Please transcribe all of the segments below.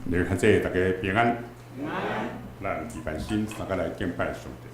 你看这大家平安，平安，咱举办心，大家来敬拜上帝。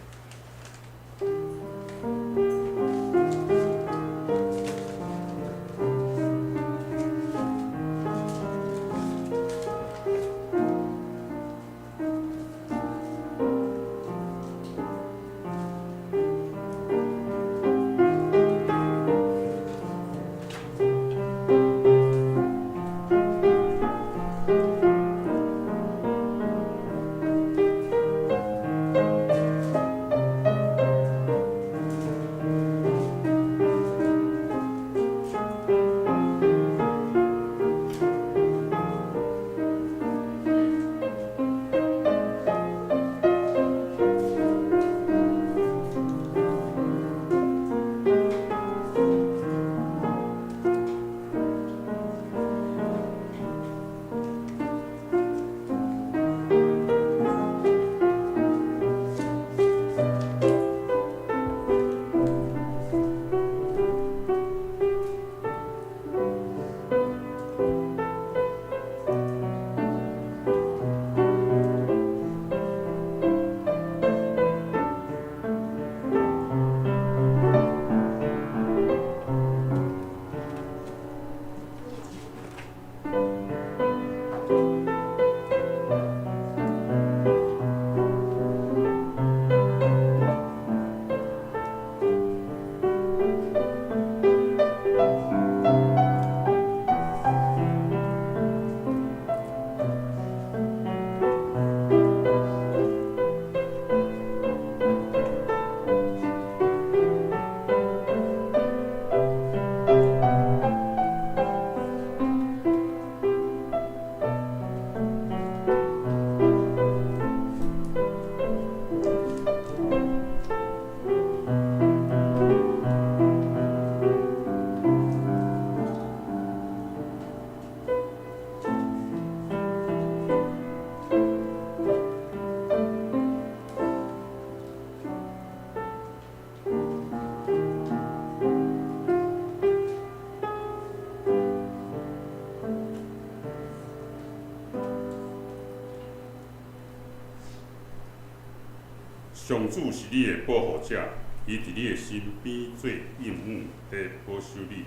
上主是你的保护者，伊伫你的身边做应母，在保守你。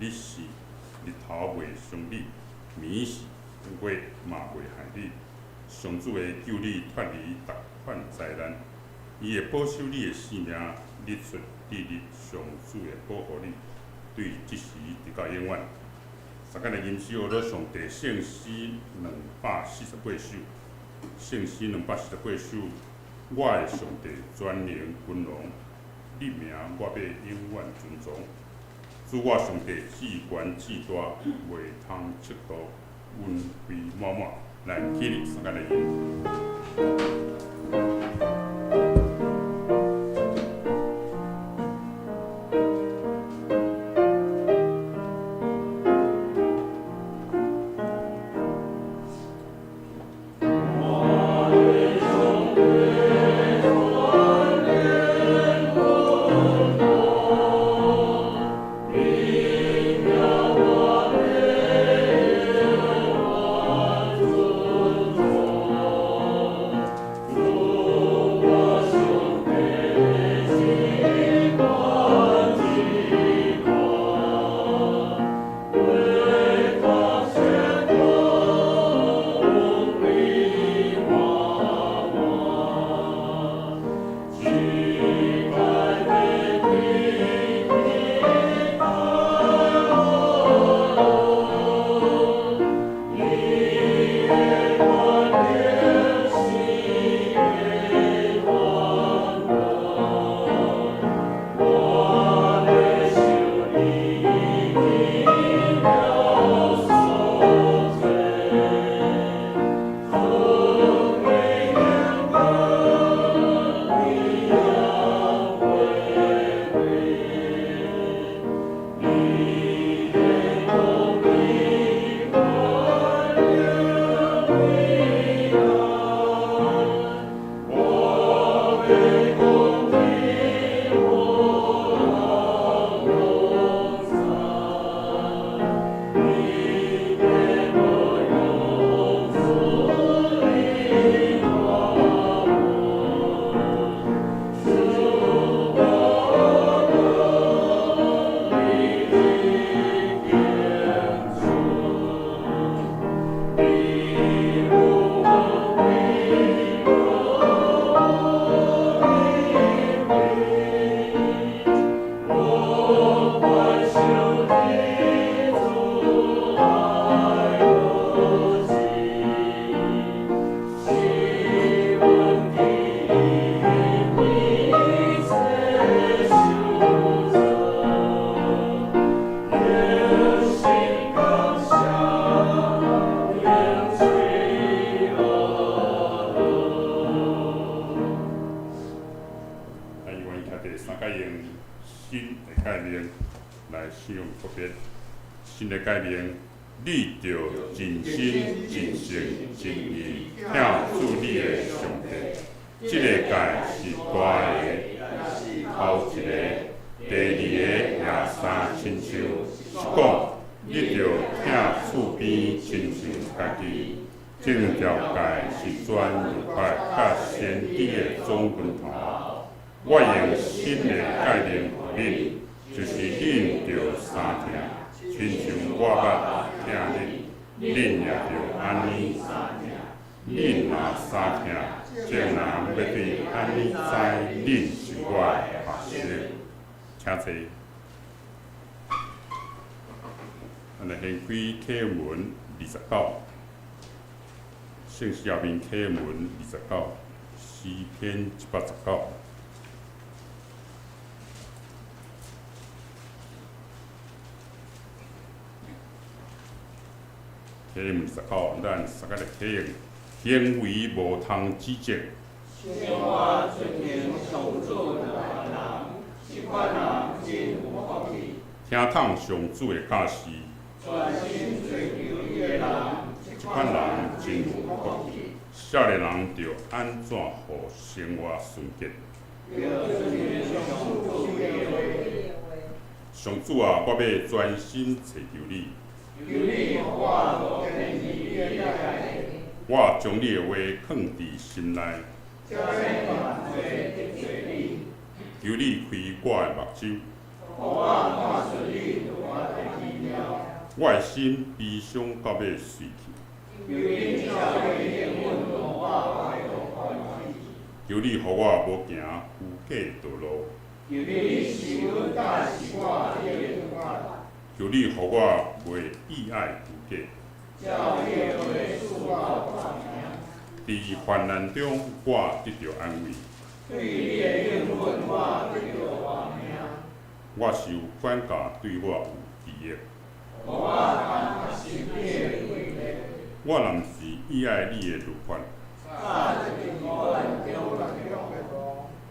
你是日头袂伤你，暝是月嘛袂害你。上主会救你脱离逐款灾难，伊会保守你的性命，日出日日，上主会保护你，对即时直到永远。昨天的吟诗学了上帝圣诗248首，圣诗248首。我的上帝全能君王，你名我要永远尊崇。主我上帝至权至大，袂通测度，恩惠满满。来，起立，三个来吟。主想特别新的概念，你着尽心、尽性、尽意听主你的上帝。即个界是大个，头一个，第二个也三亲像，是讲你着听厝边亲像家己。正条界是全律法甲先知的总源头。我用新的概念互恁，就是恁着三听，亲像我捌听恁，恁也着安尼。恁若三听，这人要对安尼知恁是我的学生。请坐。咱来先开课文29。圣诗后面课文29，诗篇119。课文29，咱三个来体验。行为无通指责。生活尊严上主的人，这款人真有福气。听从上主的教示，专心追求伊的人，这款人真有福气。少年人着安怎互生活顺捷？上主啊，我要专心寻求你。我将你的话放伫心内。求你开我的目睭。我的心悲伤到要碎去。求你，互我无行虚假道路。求你，互我袂意爱虚假。伫患难中，我得到安慰。我受管教对我有利益。我若毋是意爱你的律法，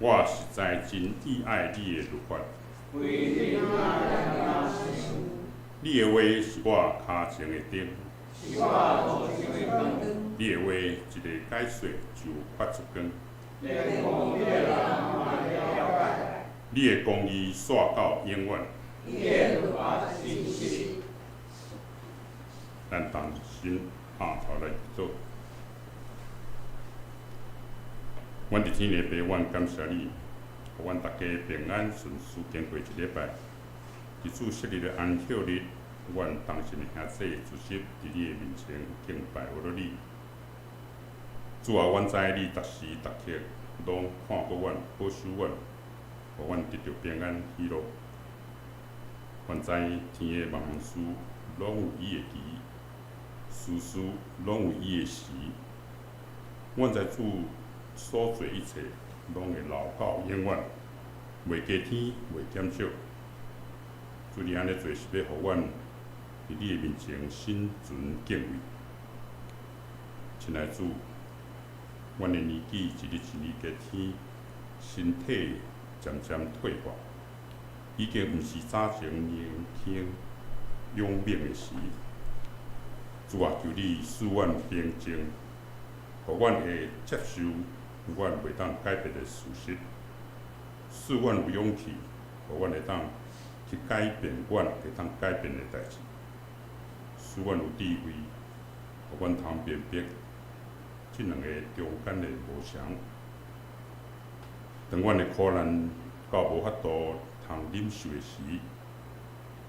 我实在真意爱你的律法。你的话是我脚前的灯，你的话一个解说就发出光。你的公义线到永远。咱同心下头来做。阮伫天的爸，阮感谢你，互阮大家平安顺遂经过一礼拜。伫主昔日的安息日，阮同心的兄弟自习伫你的面前敬拜为了你。主啊，阮知你逐时逐刻拢看顾阮、保守阮，互阮得到平安喜乐。阮知天的万事拢有伊的期，事事拢有伊的时。阮知主所做一切拢会留到永远，袂加添，袂减少。主你安尼做是要互阮伫你的面前心存敬畏。亲爱的主，阮的年纪一日一日加添，身体渐渐退化，已经毋是早前年轻勇猛的时。主啊，求你使阮平静，互阮会接受阮袂当改变的事实，使阮有勇气，互阮会当去改变阮会当改变的代志，使阮有智慧，互阮通辨别这两个中间的无常。当阮的苦难到无法度通忍受的时，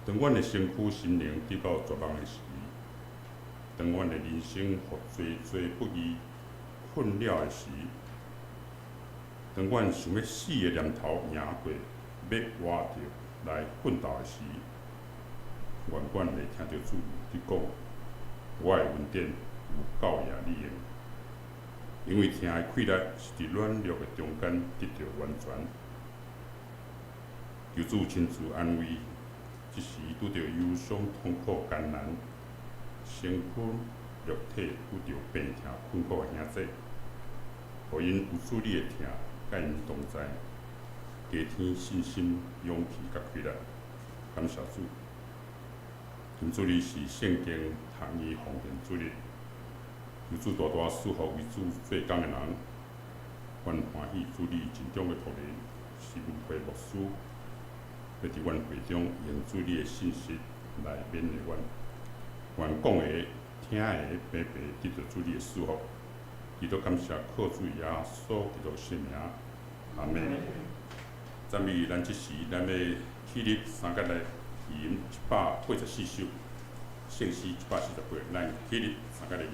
当阮的身躯心灵得到绝望的时，当阮的人生互侪侪不义困扰的时，当阮想要死的念头赢过，要活着来奋斗的时，愿阮会听到主你讲，我的恩典有够也利用。因为听的气力是伫软弱的中间得到完全。求主亲自安慰，即时拄着忧伤、痛苦、艰难，身躯肉体拄着病痛、困苦的兄弟，互因有主你的疼，甲因同在，加添信心、勇气甲气力。感谢主，今主日是圣经学义奉献主日，求主大大赐福为主做工的人，愿欢喜主日真重的仆人是如会牧师，要伫阮会中用主日的信息来勉励阮，愿讲的、听的白白得到主日的赐福。基督感谢靠主耶稣基督圣名，阿门。赞美咱即时，咱要起立三角来吟184首，圣诗148，咱起立三角来吟。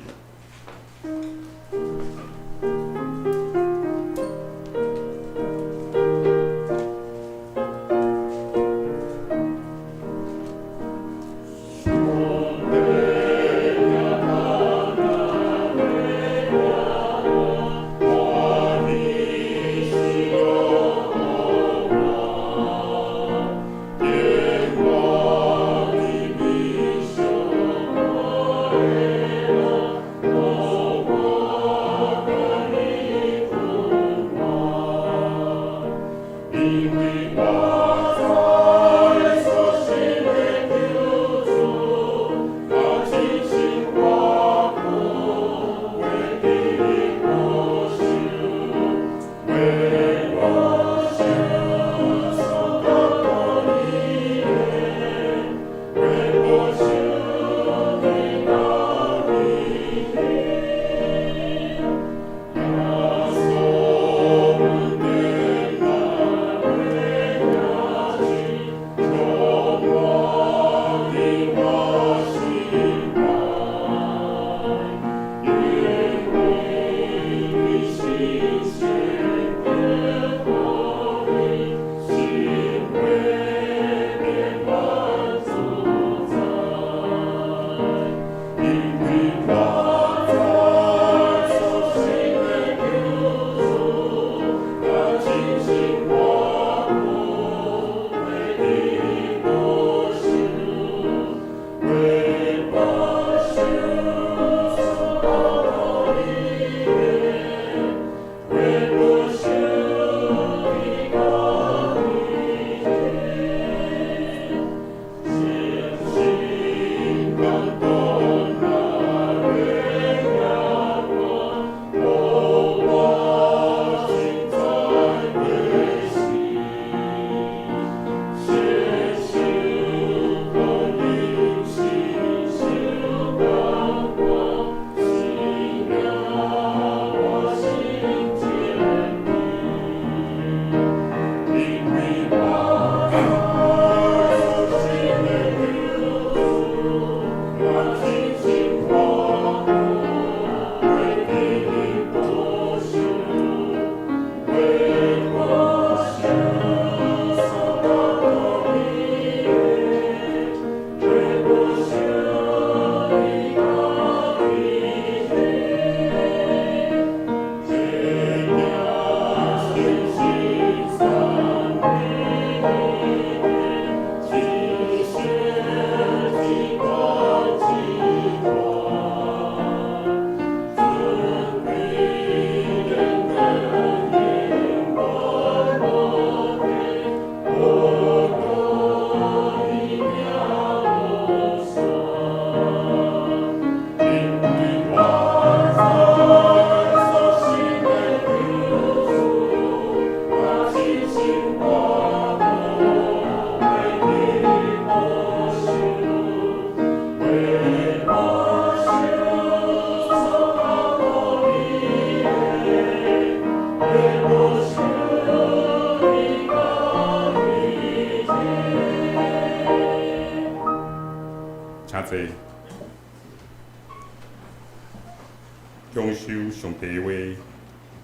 享受上帝的话，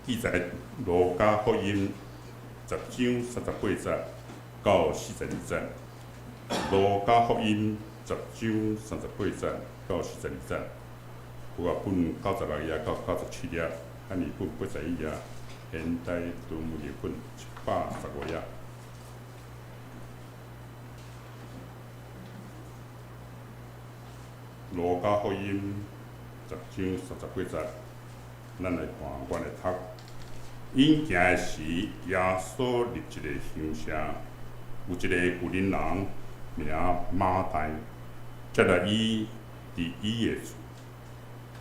记载路加福音10章38节到42节。路加福音10章38节到42节。有啊本96页到97页，汉语本81页，现代中文译本115页。路加福音10章38节，咱来看阮的读。因行的时，耶稣入一个乡舍，有一个富人人名马大，接来伊伫伊的厝，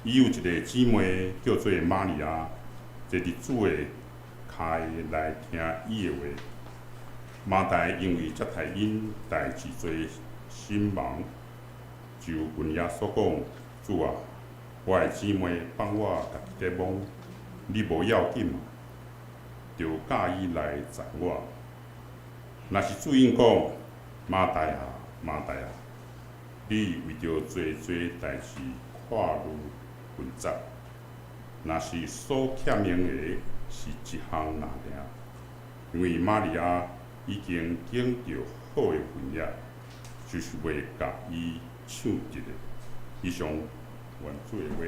伊有一个姊妹叫做玛利亚，坐伫主的骹内听伊的话。马大因为接待因代志做心忙，就问耶稣讲：主啊，我的姊妹帮我家己忙，你无要紧嘛？就教伊来载我。若是主因讲：马大啊，马大啊，你为着侪代志跨入混杂，若是所欠用的是一项尔尔，因为玛利亚已经拣着好的婚约，就是要甲伊抢一个。以上原主的话，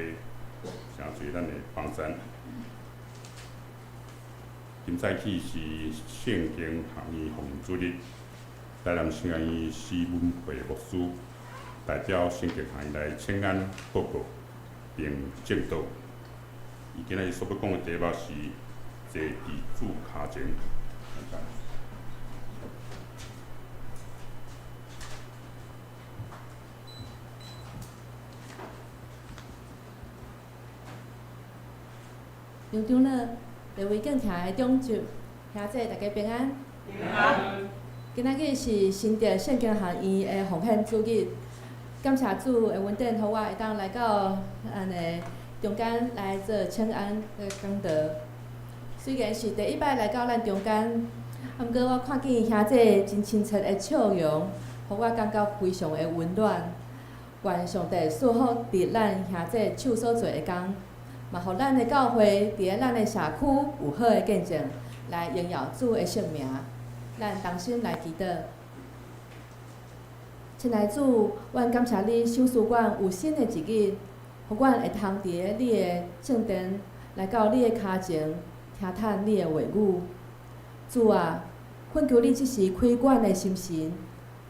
诚侪咱的帮赞。今早起是圣经学院奉主日，台南圣爱院施文慧牧师代表圣经学院来请安报告并证道。伊今仔日所要讲的题目是坐伫主骹前。刘长老，各位敬听的长就，兄弟大家平安。平安。今仔日是新竹圣经学院的奉献主日，感谢主的恩典，互我会当来到中间来做请安的讲道。虽然是第一摆来到咱中间，毋过我看见兄弟真亲切的笑容，互我感觉非常的温暖。愿上帝赐福伫咱兄弟手所做的工。嘛，互咱的教会伫咧咱的社区有好的见证，来荣耀主的圣名。咱同心来祈祷。亲爱的主，阮感谢你赏赐阮有新的一日，互阮会通伫咧你的圣殿，来到你的骹前，听叹你的话语。主啊，恳求你即时开阮的心神，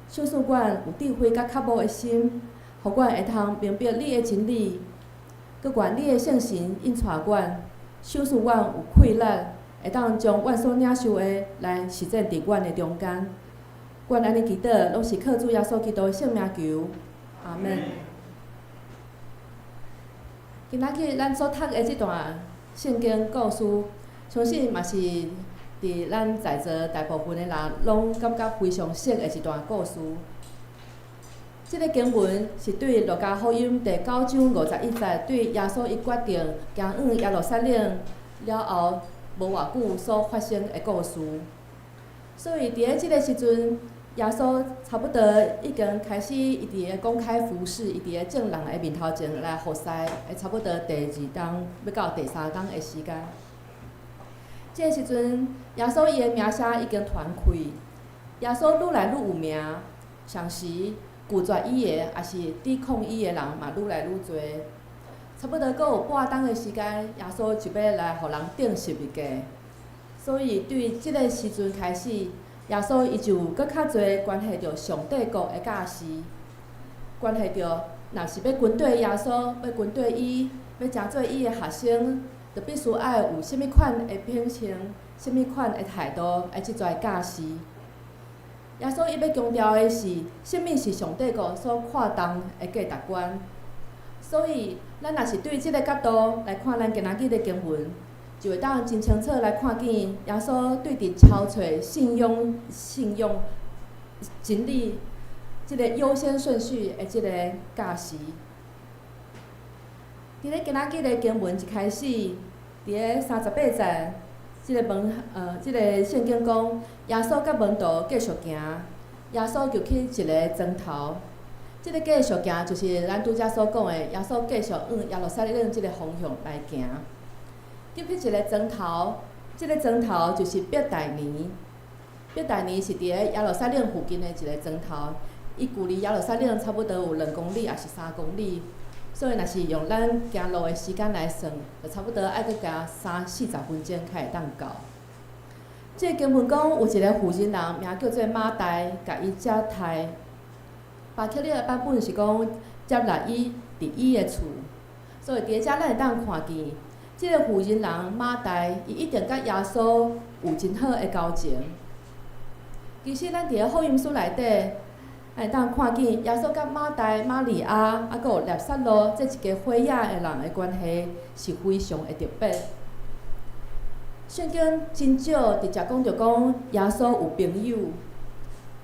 赏赐阮有智慧甲较无的心，互阮会通明白你的真理。佮愿你的圣神引带阮，赏赐阮有气力，会当将阮所领受的来实践伫阮的中间。阮安尼祈祷，拢是靠主耶稣基督的圣名求，阿门。今仔日咱所读的即段圣经故事，相信嘛是伫咱在座大部分的人拢感觉非常熟的一段故事。即个经文是对路加福音第9章51节，对耶稣伊决定行往耶路撒冷了后无偌久所发生的故事。所以伫咧即个时阵，耶稣差不多已经开始伊伫咧公开服侍，伊伫咧众人的面头前来服侍，差不多第2天要到第3天的时间。即个时阵，耶稣伊的名声已经传开，耶稣愈来愈有名，上时拒绝伊的，也是抵抗伊的人嘛，愈来愈多。差不多阁有半冬的时间，耶稣就要来互人定十字架。所以对即个时阵开始，耶稣伊就阁较侪关系着上帝国的教示，关系着若是要跟对耶稣，要跟对伊，要成做伊的学生，就必须爱有啥物款的品性，啥物款的态度，即跩教示。耶稣伊要强调的是，啥物是上帝国所看重的价值观。所以，咱若是对即个角度来看咱今仔日的经文，就会当真清楚来看见耶稣对伫超找信用、真理即个优先顺序的即个教示。伫咧今仔日的经文一开始，伫咧38节。即个圣经讲，耶稣甲门徒继续行，耶稣就去一个庄头。即个继续行，就是咱拄则所讲的，耶稣继续往耶路撒冷即个方向来行。入去一个庄头，即个庄头就是伯大尼。伯大尼是伫咧耶路撒冷附近的一个庄头，伊距离耶路撒冷差不多有2公里，也是3公里。所以，若是用咱行路的时间来算，就差不多爱搁行30-40分钟才会当到。即个经文讲，有一个妇人人，名叫做马大，甲伊接待。巴克利的版本是讲接纳伊伫伊的厝，所以伫咧遮咱会当看见，即个妇人人马大，伊一定甲耶稣有真好的交情。其实咱伫咧福音书内底，咱会当看见耶稣甲马大、马利亚，啊，阁有纳撒罗这一家伙仔的人的关系是非常的特别。圣经真少直接讲着讲耶稣有朋友，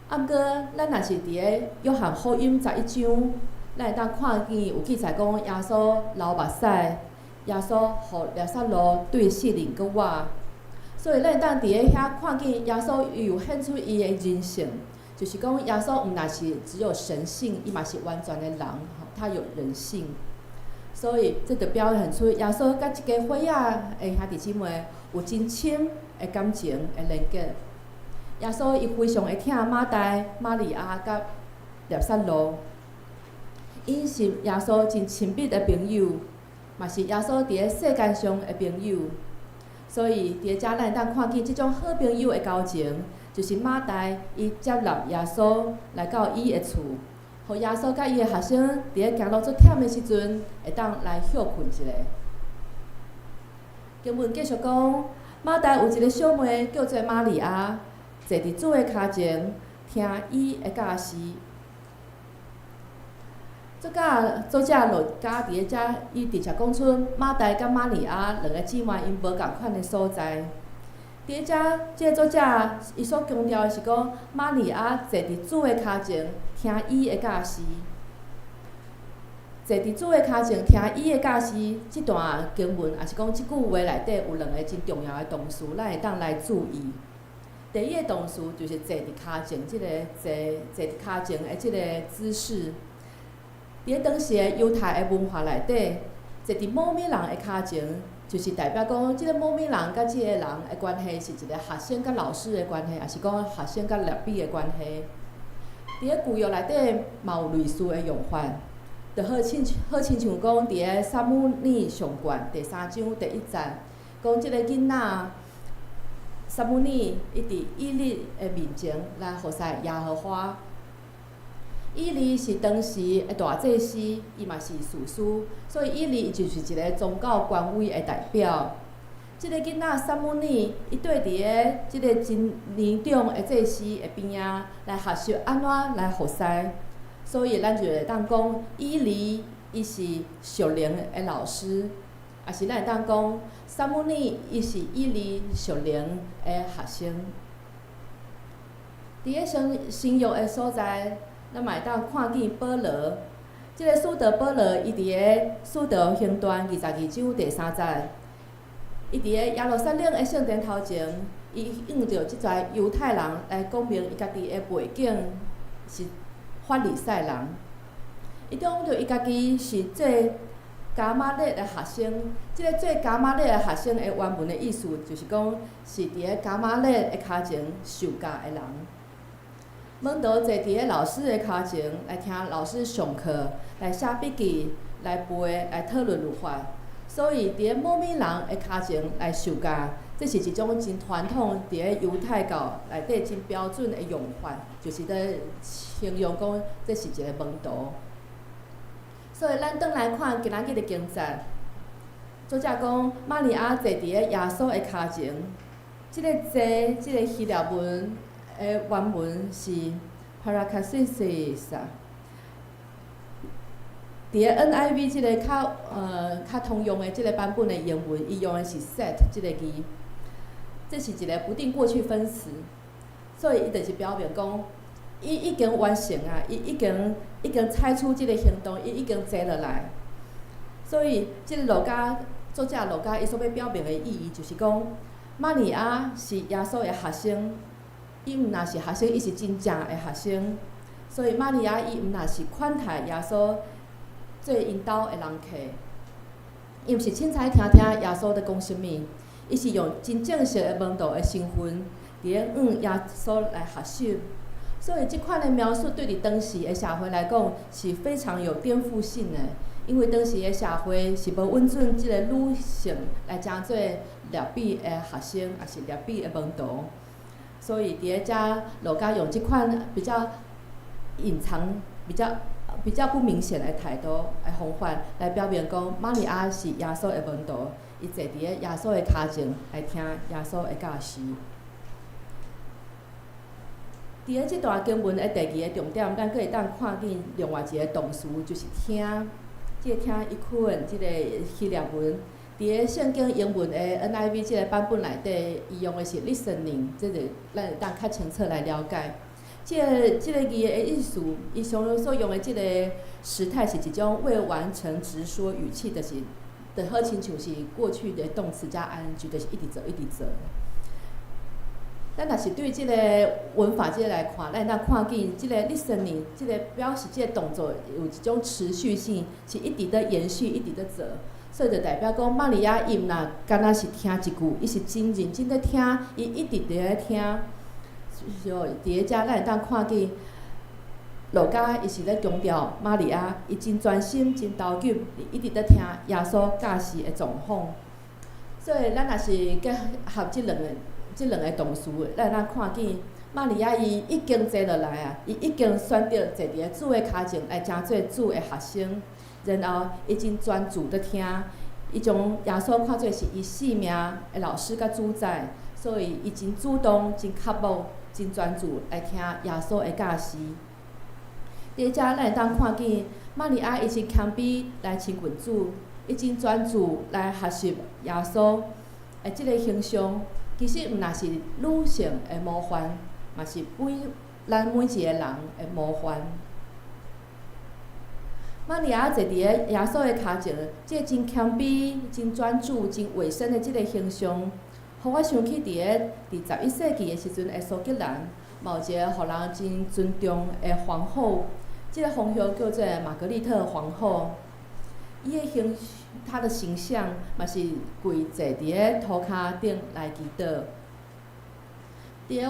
啊，毋过咱若是伫咧约翰福音11章，咱会当看见有记载讲耶稣流目屎，耶稣互纳撒罗对世人搁活，所以咱会当伫咧遐看见耶稣有显出伊的人性。就是讲，耶稣毋但是只有神性，伊嘛是完全的人，他有人性。所以这就表现出耶稣甲即家伙仔的兄弟姊妹有真深的感情的连结。耶稣伊非常会疼马大、马利亚甲纳撒罗，因是耶稣真亲密的朋友，嘛是耶稣伫咧世间上的朋友。所以伫咧遮咱会当看见即种好朋友的交情。就是马大，伊接纳耶稣来到伊的厝，互耶稣甲伊的学生伫咧行路做忝的时阵，会当来休困一下。经文继续讲，马大有一个小妹叫做玛利亚，坐伫主的骹前，听伊的教示。作者路加伫咧遮，伊直接讲出马大甲玛利亚两个姊妹因无共款的所在。伫咧遮，即个作者伊所强调的是讲，玛利亚坐伫主的骹前，听伊的教示。坐伫主的骹前，听伊的教示，即段经文也是讲即句话内底有两个真重要的动词，咱会当来注意。第一个动词就是坐伫骹前，即个坐伫骹前的即个姿势。伫咧当时的犹太的文化内底，坐伫某物人的骹前。就是代表讲，即个某物人甲即个人的关系是一个学生甲老师的关系，也是讲学生甲律比的关系。伫咧旧约内底嘛有类似的用法，就好亲像讲伫咧撒母耳上卷第3章第1节，讲即个囡仔撒母耳伊伫以利的面前来服侍耶和华。以利是当时的大祭司，伊嘛是士师，所以以利就是一个宗教权威的代表。即个囡仔撒母耳，伊对伫咧即个真年长的祭司的边仔来学习安怎来服侍，所以咱就会当讲以利伊是属灵的老师，也是咱会当讲撒母耳伊是以利属灵的学生。伫咧新约的所在。咱嘛会当看见保罗，即个使徒保罗，伊伫咧《使徒行传》22章第3节，伊伫咧耶路撒冷的圣殿头前，伊用着即跩犹太人来讲明伊家己的背景是法利赛人。伊讲着伊家己是做加玛列的学生，即个做加玛列的学生的原文的意思，就是讲是伫咧加玛列的骹前受教的人。门徒坐伫咧老师的骹前来听老师上课，来写笔记，来背，来讨论律法。所以伫咧某物人的骹前来受教，这是一种真传统伫咧犹太教内底真标准的用法，就是咧形容讲这是一个门徒。所以咱转来看今仔日的经节，作者讲玛利亚坐伫咧耶稣的骹前，即个坐，即个希腊文。原文是 parakasis 啊，伫咧 NIV 即个较通用的即个版本的英文，伊用的是 set 即个字，这是一个不定过去分词，所以伊就是表明讲，伊已经完成啊，伊已经采取即个行动，伊已经坐落来。所以即个作者路加伊所要表明的意义，就是讲，玛利亚是耶稣的学生。伊毋若是学生，伊是真正的学生，所以玛利亚伊毋若是款待耶稣做因兜的人客，伊毋是凊彩听耶稣在讲啥物，伊是用真正式的门徒的身份，伫咧耶稣来学习。所以即款的描述对伫当时的社会来讲是非常有颠覆性的，因为当时的社会是无允准即个女性来争做律比的学生，也是律比的门徒。所以伫咧遮，路加用即款比较隐藏、比较不明显的态度的方法来表明讲，玛利亚是耶稣的门徒，伊坐伫咧耶稣的骹前来听耶稣的教示。伫咧即段经文的第2个重点，咱佫会当看见另外一个动词，就是听。即个听伊困，即个希腊文，伫咧圣经英文的 NIV 即个版本内底，伊用的是 listening， 即个咱会当较清楚来了解。即个字的意思，伊常所用的即个时态是一种未完成直说语气，就是好亲像是过去的动词加 ing， 就是一直做一直做。咱若是对即个文法即个来看，咱会当看见即个 listening， 即个表示即个动作有一种持续性，是一直在延续，一直在做，所以就代表讲玛利亚伊若敢若是听一句，伊是真认真在听，伊一直伫咧听。就伫咧遮，咱会当看见路加伊是咧强调玛利亚，伊真专心、真投入，一直在听耶稣教示的状况。所以咱若是结合即两个动词，咱会当看见玛利亚伊已经坐落来啊，伊已经选择坐伫咧主的脚前来成做主的学生，然后伊真专注在听，伊将耶稣看做是伊生命的老师甲主宰，所以伊真主动、真刻薄、真专注来听耶稣的教示。伫遮咱会当看见玛利亚伊真谦卑来亲近主，伊真专注来学习耶稣的即个形象。其实毋若是女性的模范，嘛是咱每一个人的模范。玛利亚坐伫咧耶稣的脚前，即个真谦卑、真专注、真委身的即个形象，互我想起伫11世纪的时阵的苏格兰，嘛有一个互人真尊重的皇后，即个皇后叫做玛格丽特皇后。伊她的形象嘛是跪坐伫咧涂骹顶来祈祷。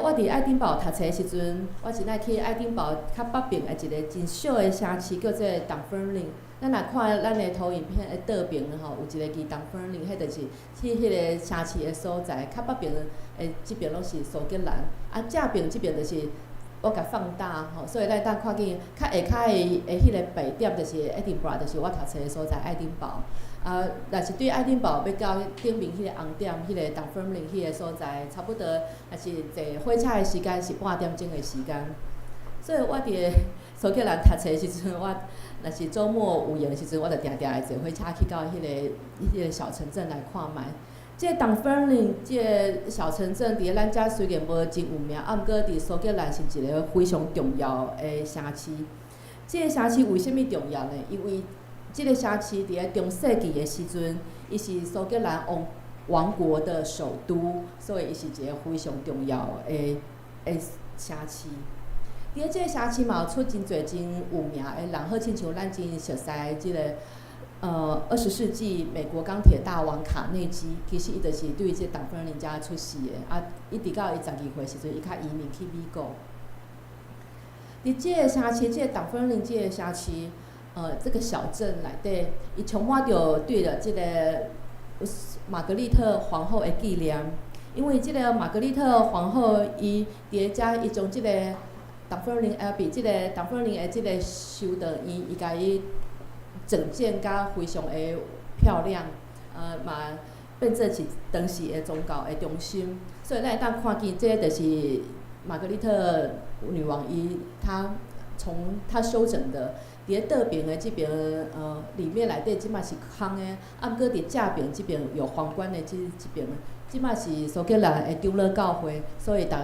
我伫爱丁堡读册的时阵，我真爱去爱丁堡较北边的一个真小的城市，叫做 Dunfermline。咱若看咱的投影片的倒边吼，有一个字 Dunfermline， 迄就是去迄个城市的所在。较北边的即边拢是苏格兰，啊正边即边就是我甲放大吼，所以咱当看见较下骹的迄个地点就是爱丁堡，就是我读册的所在爱丁堡。若是对爱丁堡要到顶面迄个红点，迄个 Dunfermline 迄个所在，差不多若是坐火车的时间是半点钟的时间。所以我伫苏格兰读册的时阵，我若是周末有闲的时阵，我就定定会坐火车去到迄个小城镇来看卖。即个 Dunfermline 即个小城镇，伫咧咱遮虽然无真有名，啊，毋过伫苏格兰是一个非常重要的城市。即个城市为虾米重要呢？因为即个城市伫咧中世纪的时阵，伊是苏格兰王国的首都，所以伊是一个非常重要的城市。伫咧即个城市嘛有出真侪真有名的人，好亲像咱真熟悉即个20世纪美国钢铁大王卡内基，其实伊就是对即个 Dunfermline 遮出世的，啊，一直到伊12岁时阵，伊较移民去美国。伫即个城市，即个 Dunfermline 即个城市。这个小镇内底，伊充满着对了即个玛格丽特皇后的纪念，因为即个玛格丽特皇后，伊伫咧遮，伊将即个 Dunfermline Abbey， 即个 Dunfermline 的即个修道院，伊甲伊整建甲非常的漂亮，嘛变做是当时的宗教的中心，所以咱会当看见，这个就是玛格丽特女王她修整的。伫咧倒边的即边，里面内底即摆是空的，啊，毋过伫正边即边有皇冠的即边，即摆是苏格兰的长老教会，所以逐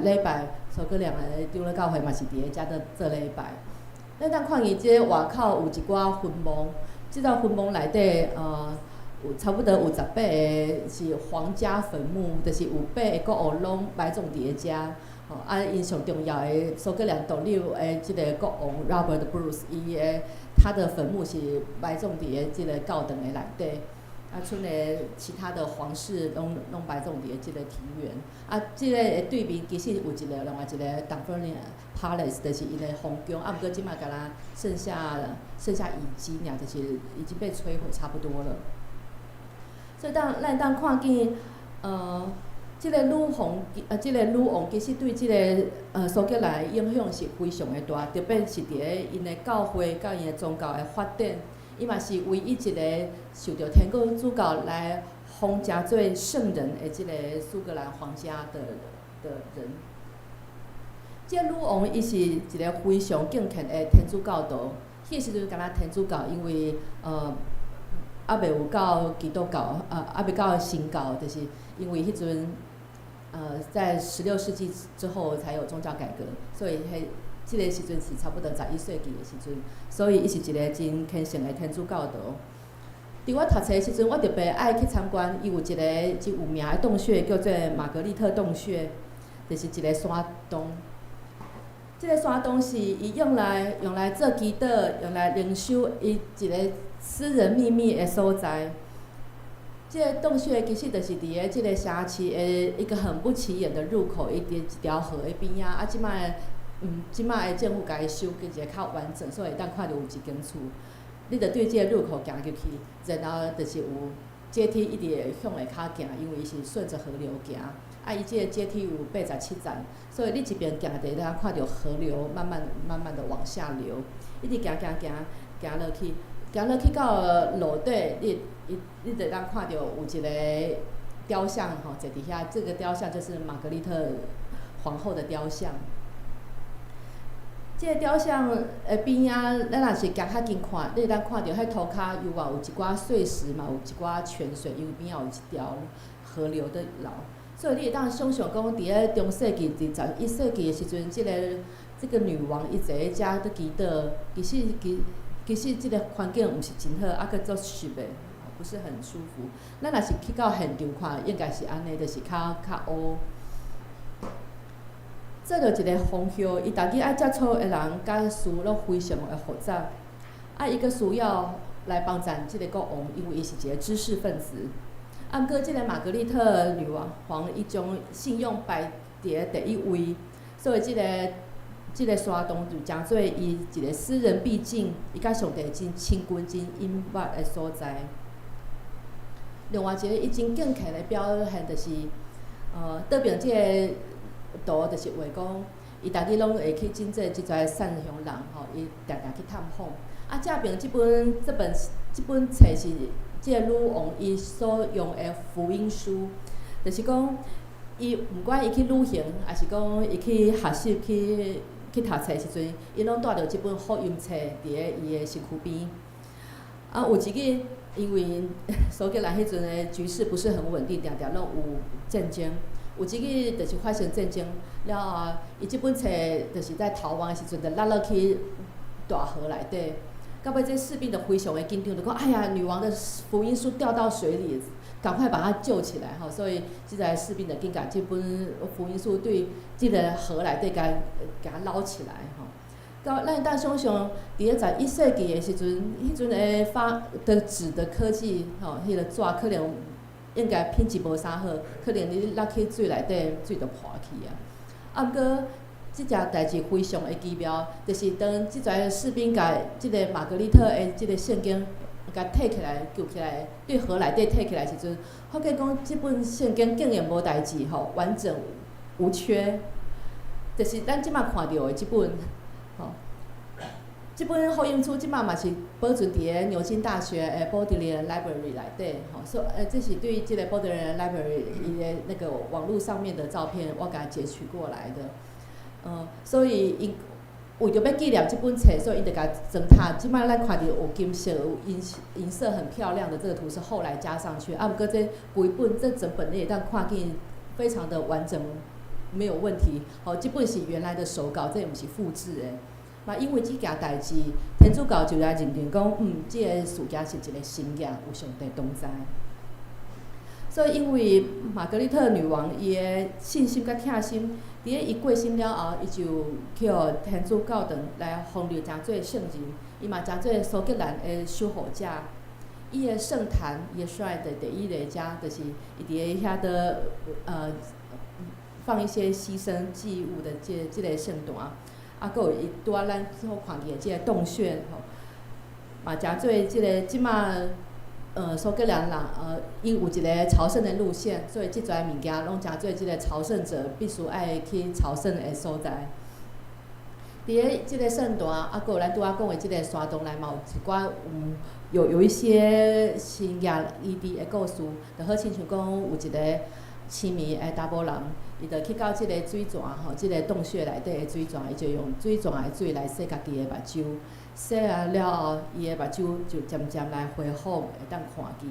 礼拜苏格兰的长老教会嘛是伫咧遮做礼拜。咱当看见即外口有一寡坟墓，即个坟墓内底，有差不多有18个是皇家坟墓，就是有8个国王拢埋葬伫咧遮。因上重要的苏格兰独立的即个国王 Robert Bruce， 他的坟墓是埋葬伫咧即个教堂的内底，剩的其他的皇室拢埋葬伫咧即个庭园。即个对面其实有另外一个 Dunfermline Palace， 就是伊的皇宫，毋过即摆敢若剩下遗迹尔，就是已经被摧毁差不多了。所以咱当看见，即个女王其实对即个苏格兰的影响是非常的大，特别是伫咧因的教会甲因的宗教的发展，伊嘛是唯一一个受到天主教来封加做圣人的即个苏格兰皇家的人。这女王伊是一个非常敬虔的天主教徒，迄时阵敢若天主教，因为还袂有到基督教，还袂到新教，就是因为迄阵在16世纪之后才有宗教改革，所以即个时阵是差不多11世纪的时阵，所以伊是一个真虔诚的天主教徒。伫我读册的时阵，我特别爱去参观，伊有一个真有名的洞穴，叫做玛格丽特洞穴，就是一个山洞。这个山洞是伊用来做祈祷，用来灵修，伊一个私人秘密的所在。这个洞穴其实就是伫个这个城市的一个很不起眼的入口，伊伫一条河的边仔。即摆的政府甲伊修建一个较完整，所以会当看到有一间厝。你着对这个入口行入去，然后就是有阶梯一直会向下骹行，因为伊是顺着河流行。伊这个阶梯有87层，所以你一边行就会当看到河流慢慢的往下流，一直行落去，行落去到路底，你就当看到有一个雕像坐伫遐，这个雕像就是玛格丽特皇后的雕像。这个雕像的边仔，咱若是行较近看，你会当看到迄涂骹有有一寡碎石嘛，有一寡泉水，因为边仔有一条河流的流。所以你会当想象讲，伫咧中世纪、伫11世纪的时阵，这个女王伊坐咧遮伫祈祷，其实这个环境毋是真好，阁足湿的，不是很舒服。咱若是去到现场看，应该是安尼，就是较乌。做着一个方向，伊家己爱接触的人甲事拢非常的复杂，伊阁需要来帮助即个国王，因为伊是一个知识分子。毋过，即个玛格丽特女王伊将信用摆伫第一位，所以即个山洞就诚做伊一个私人秘境，伊甲上帝真亲近、真隐密的所在。另外一个伊真敬虔的表现，就是倒边即个图就是话讲，伊家己拢会去真济即侪善良人伊常常去探访。正边即本册是即个女王伊所用的福音书，就是讲伊毋管伊去旅行，还是讲伊去学习去读册时阵，伊拢带着即本福音册伫咧伊的身躯边。有一日，因为苏格兰迄阵的局势不是很稳定，常常拢有战争。有一日就是发生战争了后，伊即本册就是在逃亡的时阵，就落去大河内底。到尾这士兵就非常的紧张，就讲：哎呀，女王的福音书掉到水里，赶快把她救起来！所以即个士兵就紧甲这本福音书对即个河内底甲它捞起来到咱当想象，伫咧11世纪的时阵，迄阵的纸的科技迄个纸可能应该品质无啥好，可能你落去水内底，水就破去啊。毋过，即件代志非常的奇妙，就是当即个士兵甲即个玛格丽特的即个圣经甲摕起来、救起来，对河内底摕起来时阵，发觉讲即本圣经竟然无代志完整无缺，就是咱即摆看到的即本即本福音书即摆嘛是保存伫咧牛津大学的 Bodleian Library 内底所以这是对即个 Bodleian Library 伊的那个网络上面的照片，我甲截取过来的。所以因为着要纪念即本册，所以因就甲装塔。即摆咱看到有金色、有银色很漂亮的这个图是后来加上去。毋过这规本这整本你会当看见非常的完整，没有问题。即本是原来的手稿，这毋是复制的。因为即件代志，天主教就来认定讲，即个事件是一个神验，有上帝同在。所以，因为玛格丽特女王伊的信心甲疼心，伫咧伊过身了后，伊就叫天主教堂来奉立诚侪圣人，伊嘛诚侪苏格兰的守护者。伊的圣坛，伊的 shrine 的第一个遮，就是伊伫咧遐的放一些牺牲祭物的即个圣坛。阁有伊拄仔咱所看见的即个洞穴嘛诚侪即马苏格兰人因有一个朝圣的路线，所以即侪物件拢诚侪即个朝圣者必须爱去朝圣的所在。伫咧即个圣坛，啊，搁有咱拄仔讲的即个山洞内嘛有一些新亚伊伫的故事，就好亲像讲有一个痴迷的查某人，伊就去到即个水泉吼，即个洞穴内底的水泉，伊就用水泉的水来洗家己的目睭，洗啊了后，伊的目睭就渐渐来恢复，会当看见。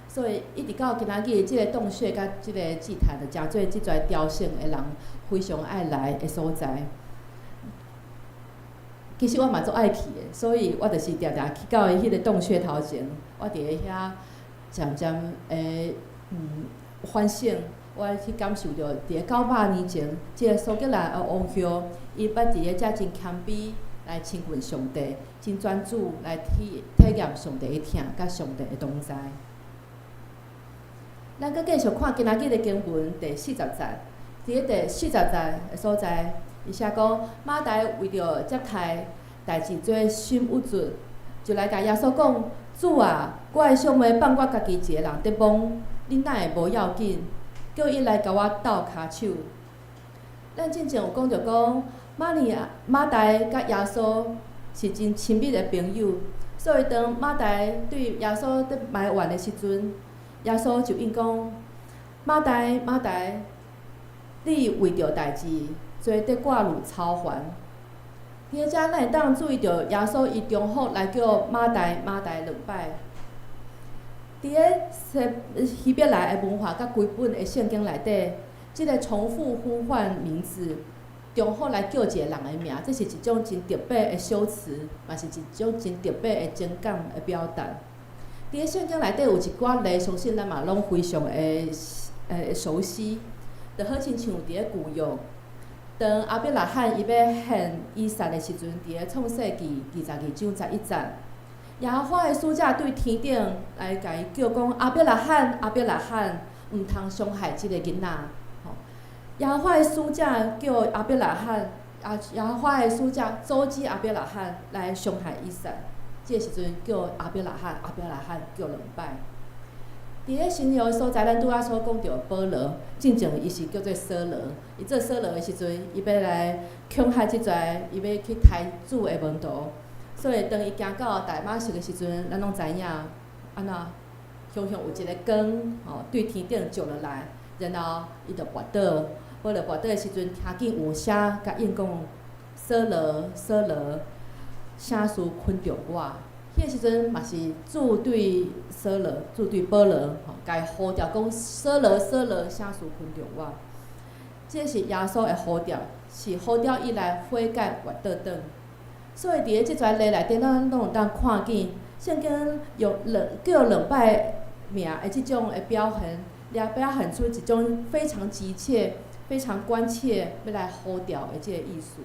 所以一直到今仔日，即个洞穴甲即个祭坛，就诚做即侪朝圣的人非常爱来的所在。其实我嘛足爱去的，所以我就是定定去到迄个洞穴头前，我伫咧遐渐渐反省，我去感受到伫咧900年前，即个苏格兰的王后，伊捌伫咧遮真谦卑来亲近上帝，真专注来体验上帝的疼，甲上帝的同在。咱搁继续看今仔日的经文第40节，伫咧第40节的所在。伊写讲，马大为着接待代志做心郁卒，就来甲耶稣讲：主啊，我的小妹放我家己一个人伫忙，你哪会无要紧？叫伊来甲我斗骹手。咱之前有讲着讲，马大甲耶稣是真亲密的朋友，所以当马大对耶稣伫埋怨的时阵，耶稣就应讲：马大，你为着代志。做得挂入超凡，伫遮咱会当注意到耶稣伊重复来叫马大两摆。伫咧希伯来的文化甲规本的圣经内底，即个重复呼唤名字，重复来叫一个人的名，这是一种真特别的修辞，嘛是一种真特别的情感的表达。伫咧圣经内底有一寡例，相信咱嘛拢非常的熟悉，就好亲像伫咧旧约。当亚伯拉罕伊要献以撒的时阵，伫咧创世纪22章11节，耶和华的使者对天顶来甲伊叫讲：亚伯拉罕，毋通伤害即个囡仔。耶和华的使者叫亚伯拉罕，耶和华的使者阻止亚伯拉罕来伤害以撒。即个时阵叫亚伯拉罕叫2摆。伫咧新约的所在，咱拄仔所讲着保罗，真正伊是叫做扫罗。伊做扫罗的时阵，伊要来恐吓即侪，伊要去杀主的门徒。所以当伊行到大马色的时阵，咱拢知影，安怎常常有一个光对天顶照落来，然后伊就跋倒。保罗跋倒的时阵，听见有声甲应讲：扫罗，啥事困着我？迄个时阵嘛是主对保罗，甲伊呼召讲：扫罗，啥事困着我？这是耶稣的呼召，是呼召伊来悔改活倒转。所以伫咧即侪例内底，咱拢有当看见，圣经用叫2摆名的即种的表现出一种非常急切、非常关切要来呼召的即个意思。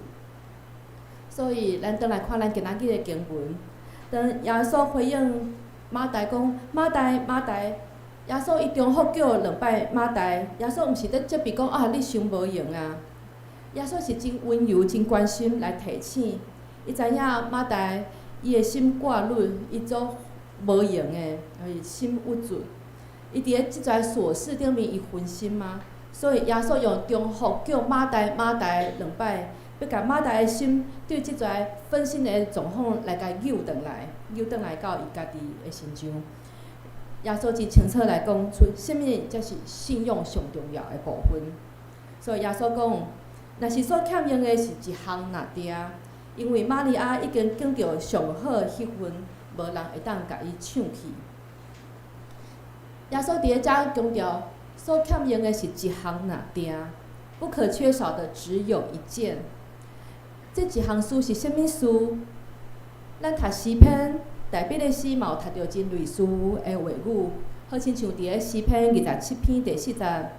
所以咱倒来看咱今仔日的经文。当耶稣回应马大讲：马大，耶稣伊重复叫2摆马大，耶稣毋是咧责备讲啊，你伤无用啊。耶稣是真温柔、真关心来提醒，伊知影马大伊的心挂虑，伊做无用的，心郁卒。伊伫咧即侪琐事顶面伊分心嘛，所以耶稣用重复叫马大2摆。要甲马大的心对即侪分心的状况来甲诱转来到伊家己的身上。耶稣真清楚来讲出什么才是信仰上重要的部分。所以耶稣讲，若是所欠用的是一项拿定，因为玛利亚已经拣着上好的迄份，无人会当甲伊抢去。耶稣伫咧遮强调，所欠用的是一项拿定，不可缺少的只有一件。这一项事是啥物事？咱读诗篇，大笔的诗嘛有读到真类似的话语，好亲像伫咧诗篇27篇第4节，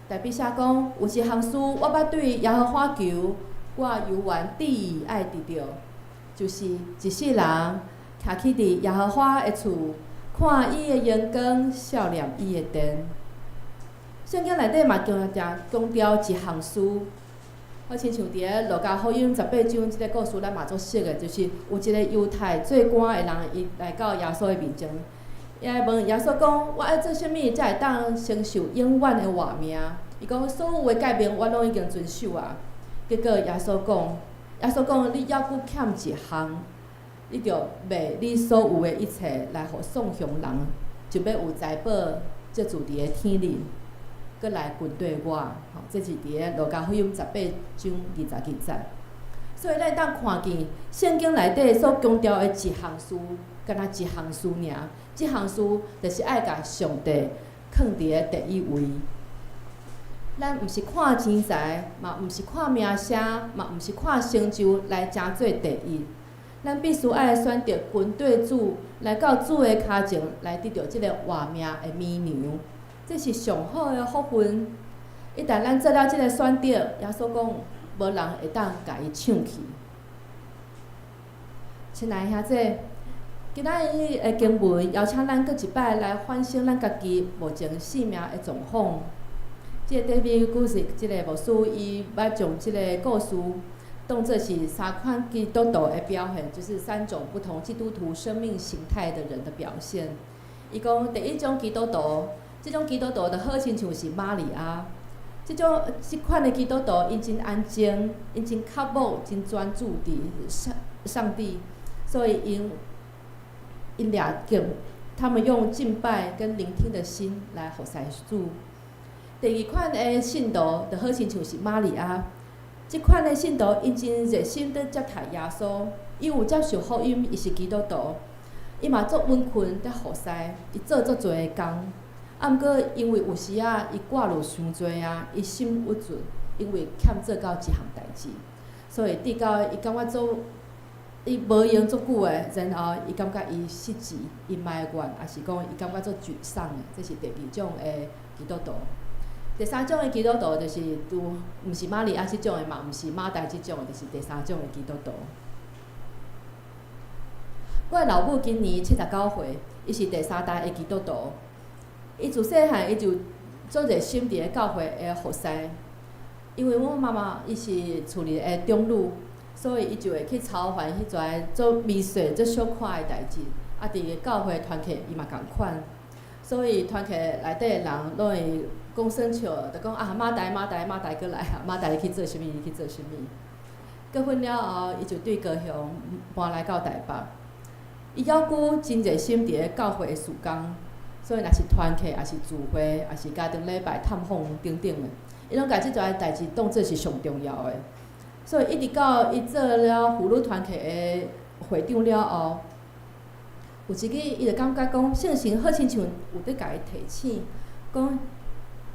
大笔写讲：有一项事我捌对耶和华求，我犹原伫意爱得到，就是一世人徛起伫耶和华的厝，看伊的阳光，笑念伊的殿。圣经内底嘛强调一项事。好亲像伫咧《路加福音》18章即个故事，咱嘛足熟的，就是有一个犹太做官的人，伊来到耶稣的面前，伊来问耶稣讲：我爱做啥物才会当承受永远的活命？伊讲所有的诫命我拢已经遵守啊。结果耶稣讲：耶稣讲，你要不欠一项，你着卖你所有的一切来互送向人，就要有财宝，即住伫个天里，搁来跟对我。吼，这是伫个路加福音18章22节。所以咱当看见圣经内底所强调的一项事，敢若一项事尔。即项事就是爱甲上帝放伫个第一位。咱毋是看钱财，嘛毋是看名声，嘛毋是看成就来争做第一。咱必须爱选择跟对主，来到主的脚前，来得到即个活命的绵羊。这是上好的福分。一旦咱做了即个选择，耶稣讲，无人会当甲伊抢去。亲爱兄弟，今仔日的经文邀请咱搁一摆来反省咱家己目前生命的状况。即个 David Guzik 即个牧师，伊捌将即个故事当作是三款基督徒的表现，就是3种不同基督徒生命形态的人的表现。伊讲第一种基督徒，即种基督徒就好亲像是玛利亚，即款的基督徒，因真安静，因真靠谱，真专注伫上帝，所以因俩敬，他们用敬拜跟聆听的心来服侍主。第二款的信徒，就好亲像是玛利亚。即款的信徒，因真热心伫接待耶稣，伊有接受福音，伊是基督徒，伊嘛足温困伫服侍，伊做足侪的工。啊，毋过因为有时啊，伊挂虑伤侪啊，伊心不准，因为欠做到一项代志，所以直到伊感觉做伊无用足久的，然后伊感觉伊失志，伊埋怨，也是讲伊感觉足沮丧的，这是第二种的基督徒。第三种的基督徒就是毋是玛利亚即种的，嘛毋是马大即种的，就是第三种的基督徒。我的老母今年79岁，伊是第3代的基督徒。伊自细汉伊就做热心伫个教会的服侍，因为我妈妈伊是厝里的长女，所以伊就会去操办迄跩做微细、做小可的代志。啊，伫个教会团契伊嘛共款，所以团契内底的人拢会讲生笑，就讲啊马大过来啊，马大你去做啥物？你去做啥物？结婚了后，伊就对高雄搬来到台北。伊要求真热心伫个教会的事工，所以若是团契，也是聚会，也是家庭礼拜、探访等等的，伊拢甲即跩代志当作是上重要的。所以一直到伊做了妇女团契的会长了后，有一日伊就感觉讲，圣神好亲像有伫甲伊提醒，讲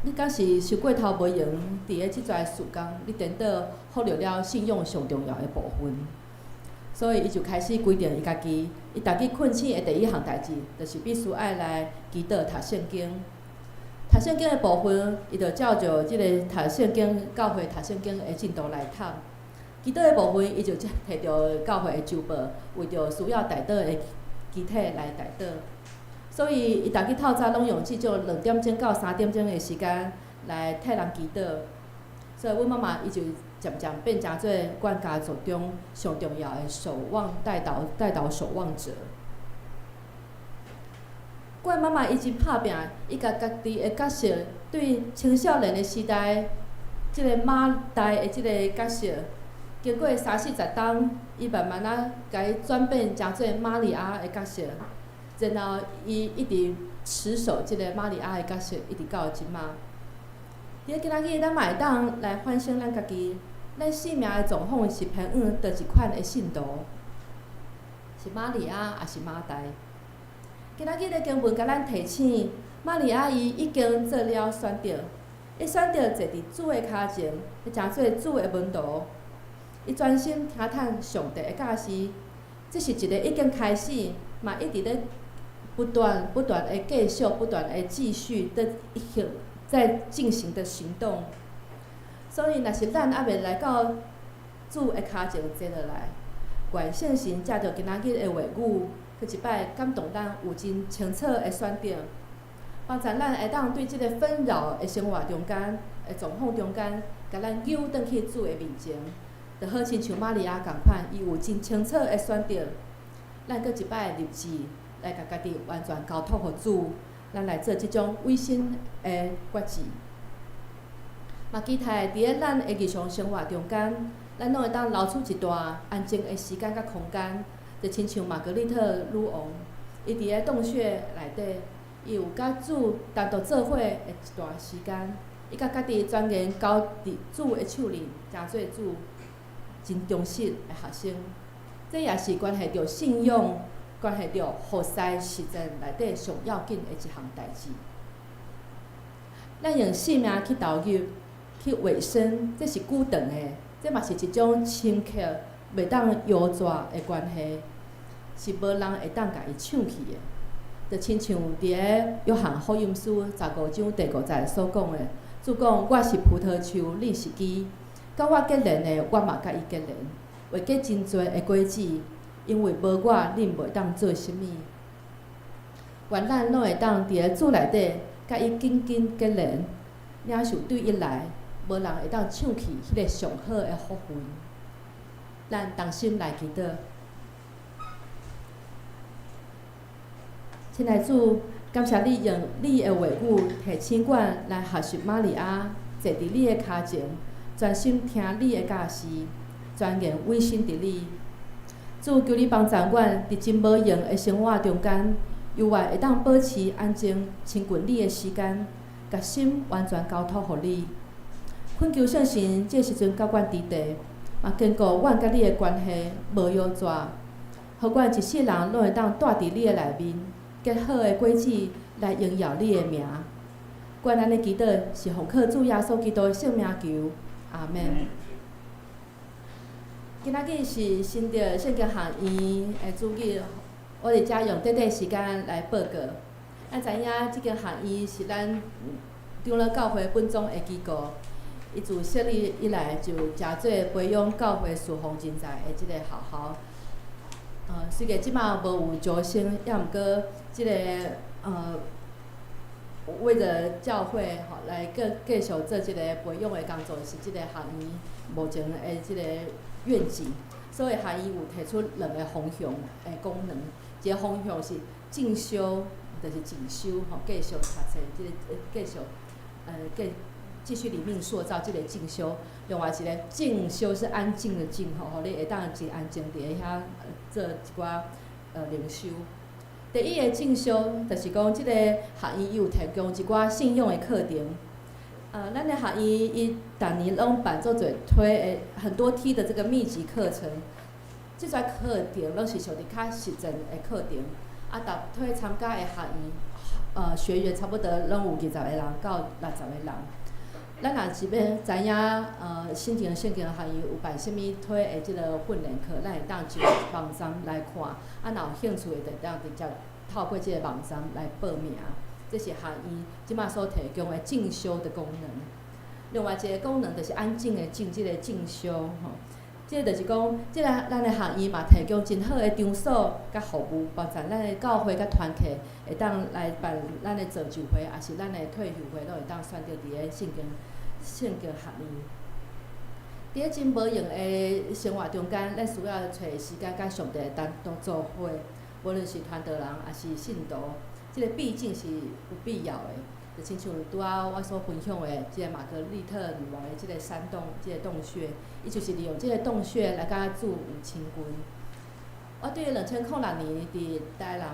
你敢是受过头无用，伫个即跩事工，你颠倒忽略了信仰上重要的部分。所以伊就开始规定伊家己，伊逐日困醒的第一项代志，就是必须爱来祈祷读圣经。读圣经的部分，伊就照着即个读圣经、教会读圣经的进度来读。祈祷的部分，伊就摕着教会的周报，为着需要代祷的集体来代祷。所以伊逐日透早拢用即种2点钟到3点钟的时间来替人祈祷。所以阮妈妈伊就渐渐变成做阮家族中上重要的带导守望者。阮妈妈伊真拍拼，伊甲家己的角色对青少年的时代，即个马大的即个角色，经过30-40冬，伊慢慢啊甲伊转变成做玛利亚的角色，然后伊一直持守即个玛利亚的角色，一直到即马。伫今仔日，咱嘛会当来反省咱家己，咱生命的状况是偏向倒一款的信徒，是玛利亚还是马大？今仔日的经文甲咱提醒，玛利亚伊已经做了选择，伊选择坐伫主的脚前，去成做主的门徒。伊专心听听上帝的教示，这是一个已经开始，嘛一直咧不断的继续，不断的继续的在进行的行动。所以，若是咱还未来到主的脚前坐落来，愿圣神借着今仔日的话语，去一摆感动咱有真清楚的选择，帮助咱会当对即个纷扰的生活中间、的状况中间，甲咱扭转去主的面前，就好亲像玛利亚共款，伊有真清楚的选择。咱搁一摆立志来甲家己完全交托互主。咱来做即种委身的决志，嘛期待伫咧咱的日常生活中间，咱拢会当留出一段安静的时间甲空间，就亲像玛格丽特女王，伊伫个洞穴内底，伊有甲主单独做伙的一段时间，伊甲家己钻研交伫主的手里，诚做主真忠实的学生。这也是关系着信仰，关系着后世实践内底上要紧的一项代志。咱用性命去投入、去卫生，这是久长的，这嘛是一种深刻、袂当摇逝的关系，是无人会当甲伊抢去的。就亲像伫个约翰福音书15章第5节所讲的，主讲我是葡萄树，你是枝，甲我结连的，我嘛甲伊结连，会结真侪的果子，因为无我，恁袂当做啥物。愿咱拢会当伫个主内底，甲伊紧紧结连，领受对伊来，无人会当抢去迄个上好的福分。咱同心来祈祷。亲爱的主，感谢你用你的话语提醒我来学习玛利亚，坐伫你的脚前，专心听你的教示，专研委身伫你。主，求你帮助我伫真无用的生活中间，由我会当保持安静、亲近你的时间，甲心完全交托互你。恳求圣神，这时阵甲阮伫地，嘛坚固阮甲你的关系无摇逝，互阮一世人拢会当住伫你的内面。结好的果子来荣耀你的名。阮安尼祈祷是奉靠主耶稣基督的圣名求，阿门。今仔日是新着圣经学院的主日，我伫遮用短短时间来报告。咱知影即间学院是咱长老教会本宗的机构，伊自设立以来就诚侪培养教会侍奉人才的即个学校。虽然即马无有招生，也毋过即个为着教会来继续做即个培养的工作，是即个学院目前的即个愿景。所以学院有提出2个方向的功能，一个方向是进修，就是进修继续读册，即个继续里面塑造即个进修。另外一个静修是安静的静，互你会当真安静伫个遐做一寡灵修。第一个静修，就是讲即个学院有提供一寡信仰的课程。咱的学院伊逐年拢办做侪推很多梯的这个密集课程，即些课程拢是属于较实践的课程。推参加的学院学员差不多拢有20个人到60个人。咱若是要知影新田圣经学院有办啥物推的即个训练课，咱会当上网站来看。若有兴趣的，就当直接透过即个网站来报名。这是学院即马所提供的进修的功能。另外一个功能就是安静的静，即个进修即个就是讲，即个咱的学院嘛提供真好的场所甲服务，包括咱的教会甲团契会当来办咱的造就会，也是咱的退休会，都会当选择伫个圣经学院。伫个真无用的生活中间，咱需要找时间甲上帝单独做伙，无论是传道人也是信徒，即个毕竟是有必要的。就亲像拄仔我所分享的，即个玛格丽特女王的即个山洞，即个洞穴，伊就是利用即个洞穴来甲主有亲近。我对2006年伫台南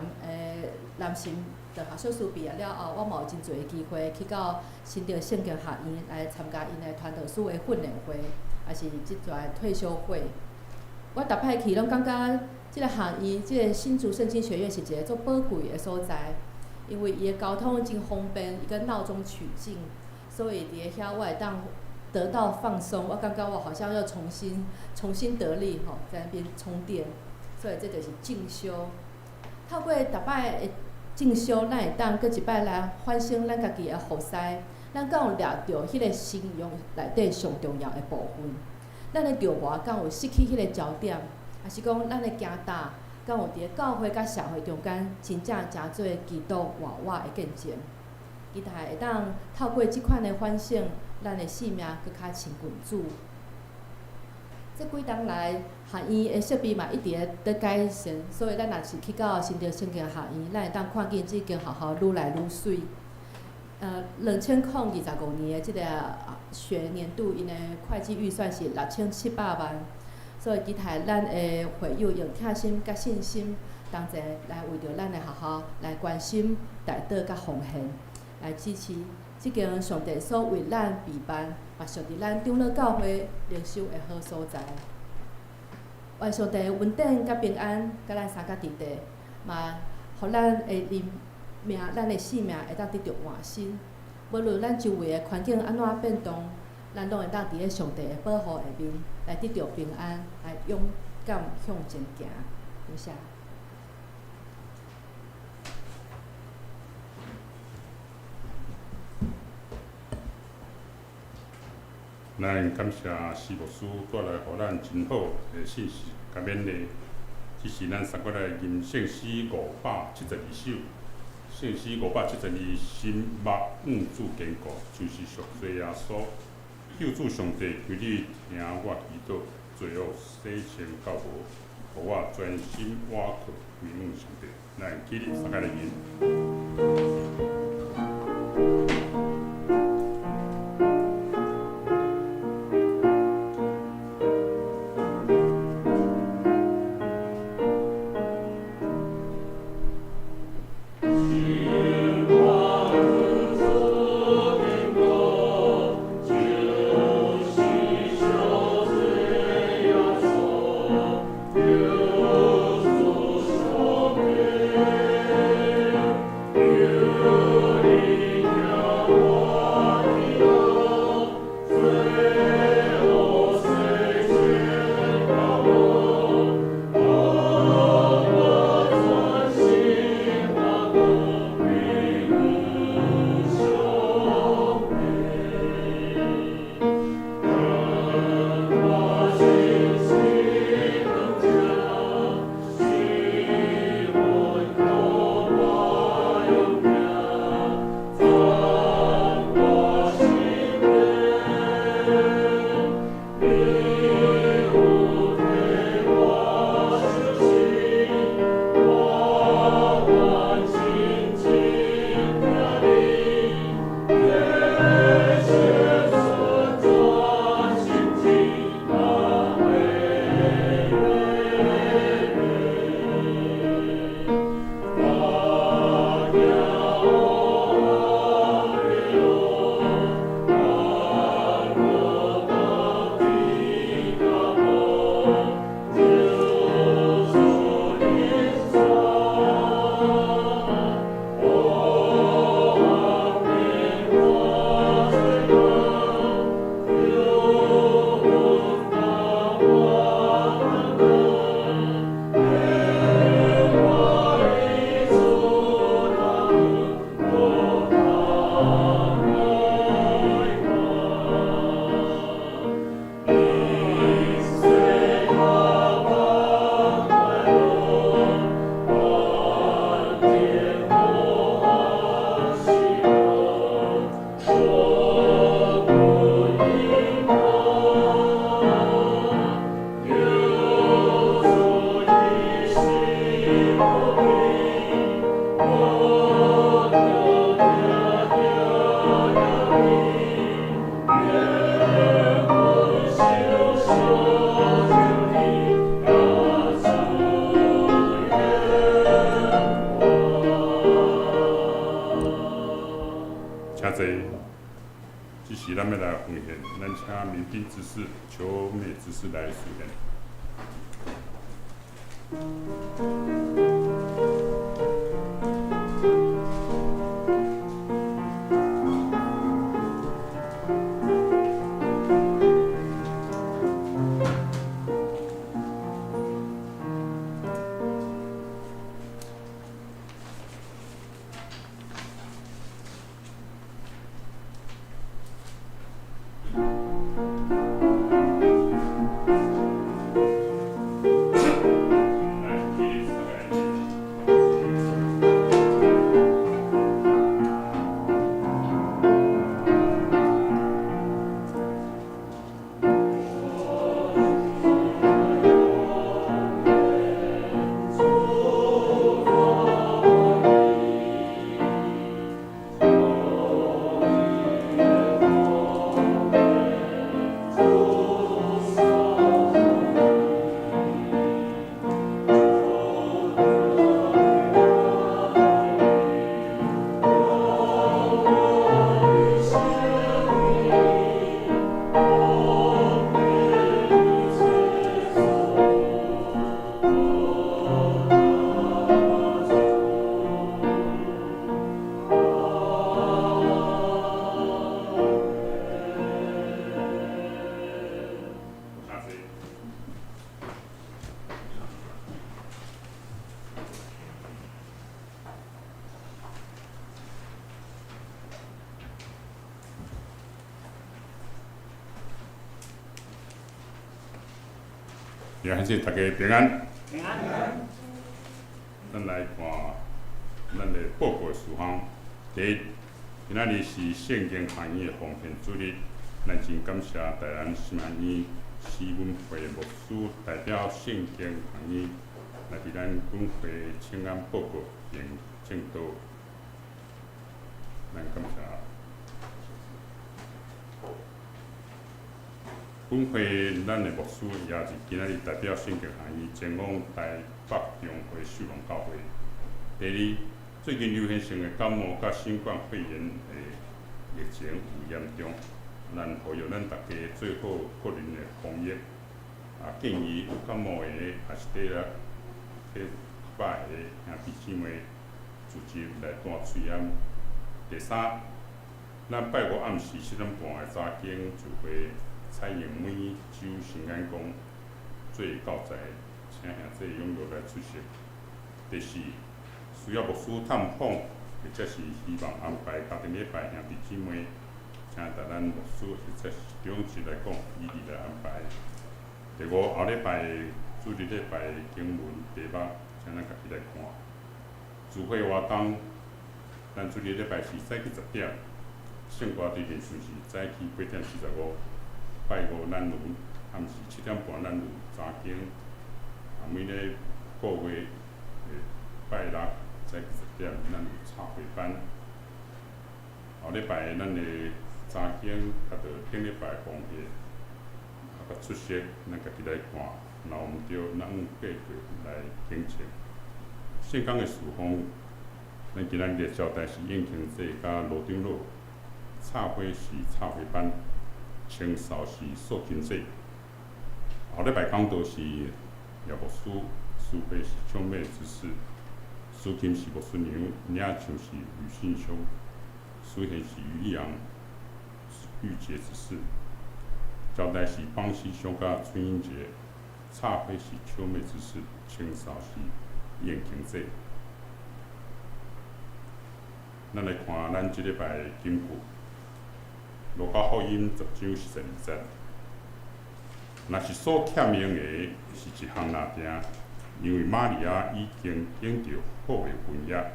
南神大学硕士毕业了后，我嘛有真侪机会去到新竹圣经学院来参加因的传道书的训练会，也是即个退休会。我逐摆去拢感觉即个学院，即个新竹圣经学院是一个足宝贵的所在。因为伊的交通真方便，伊个闹中取静，所以伫个遐我会当得到放松。我感觉我好像要重新得力在那边充电。所以这就是进修。透过逐摆的进修，咱会当搁一摆来反省咱家己的后世，咱敢有掠着迄个信仰内底上重要的部分？咱的着磨敢有失去迄个焦点，还是讲咱的行踏？敢有伫个教会甲社会中间，真正诚侪基督活我的见证。期待会当透过即款的反省，咱的性命搁较亲近主。这几冬来，学院的设备嘛一直在改善，所以咱若是去到新竹圣经学院，咱会当看见即间学校愈来愈水。2025年的即个学年度，因的会计预算是6700万，所以期待咱的会友用贴心甲信心，同齐来为着咱的学校来关心、带导甲奉献，来支持即间上帝所为咱备办，嘛上伫咱长老教会灵修的好所在。愿上帝的恩典甲平安，甲咱三甲伫地，嘛，互咱的命，咱的性命会当得到换新。无论咱周围的环境安怎变动，咱拢会当伫咧上帝的保护下面，来得到平安，来勇敢向前行。多谢。咱感谢施牧师带来互咱真好的信息甲勉励。这是咱三国来吟圣诗572首，圣诗572心目主坚固，就是属罪耶稣。救主上帝，求你听我祈祷，最后洗清到无，互我专心倚靠归向上帝。咱起立，三个来吟。这是咱要来奉献，咱请民兵执事、求美执事来实现。也还是大家平安。平安。咱来看咱的报告事项。第一，今仔日是圣经学院的奉献主日，咱真感谢台南新学院施文会牧师代表圣经学院来伫咱本会请安报告并正道，咱感谢。本会咱的牧师也是今仔日代表圣经学院前往台北中会秀龙教会。第二，最近流行性的感冒甲新冠肺炎的疫情有严重，咱呼吁咱大家做好个人的防疫。建议有感冒的，也是体力歹的兄弟姊妹自己来带喙炎。第三，咱拜五暗时7点半的早经聚会。采用每周神安宫做教材，请兄弟踊跃来出席。第四，需要牧师探访，或者是希望安排家庭礼拜兄弟姊妹，请台咱牧师或者是长职来讲，依例来安排。第五，后礼拜主日礼拜经文题目，请咱家己来看。聚会活动，咱主日礼拜是早起10点，圣歌对练习是早起8点45。拜五咱有暗时7点半，咱有早经。每个月拜六早起10点，咱有插会班。后礼拜咱的早经，甲着顶礼拜奉献，甲出席，咱家己来看，若毋对，咱用计划来警察。圣工的事项，咱今仔日的招待是应庆祭甲罗长老，插花是插花班。清扫是肃清祭，后礼拜讲道是姚牧师，书法是唱美之士，书琴是牧师娘，领唱是吕信兄，书弦是于义阳，玉洁之士，招待是邦西兄甲春英节，插花是唱美之士，清扫是宴庆祭。咱来看咱即礼拜的经句。路加福音10章42节，若是所欠用的，是一项拿定，因为玛利亚已经捡到好的婚约，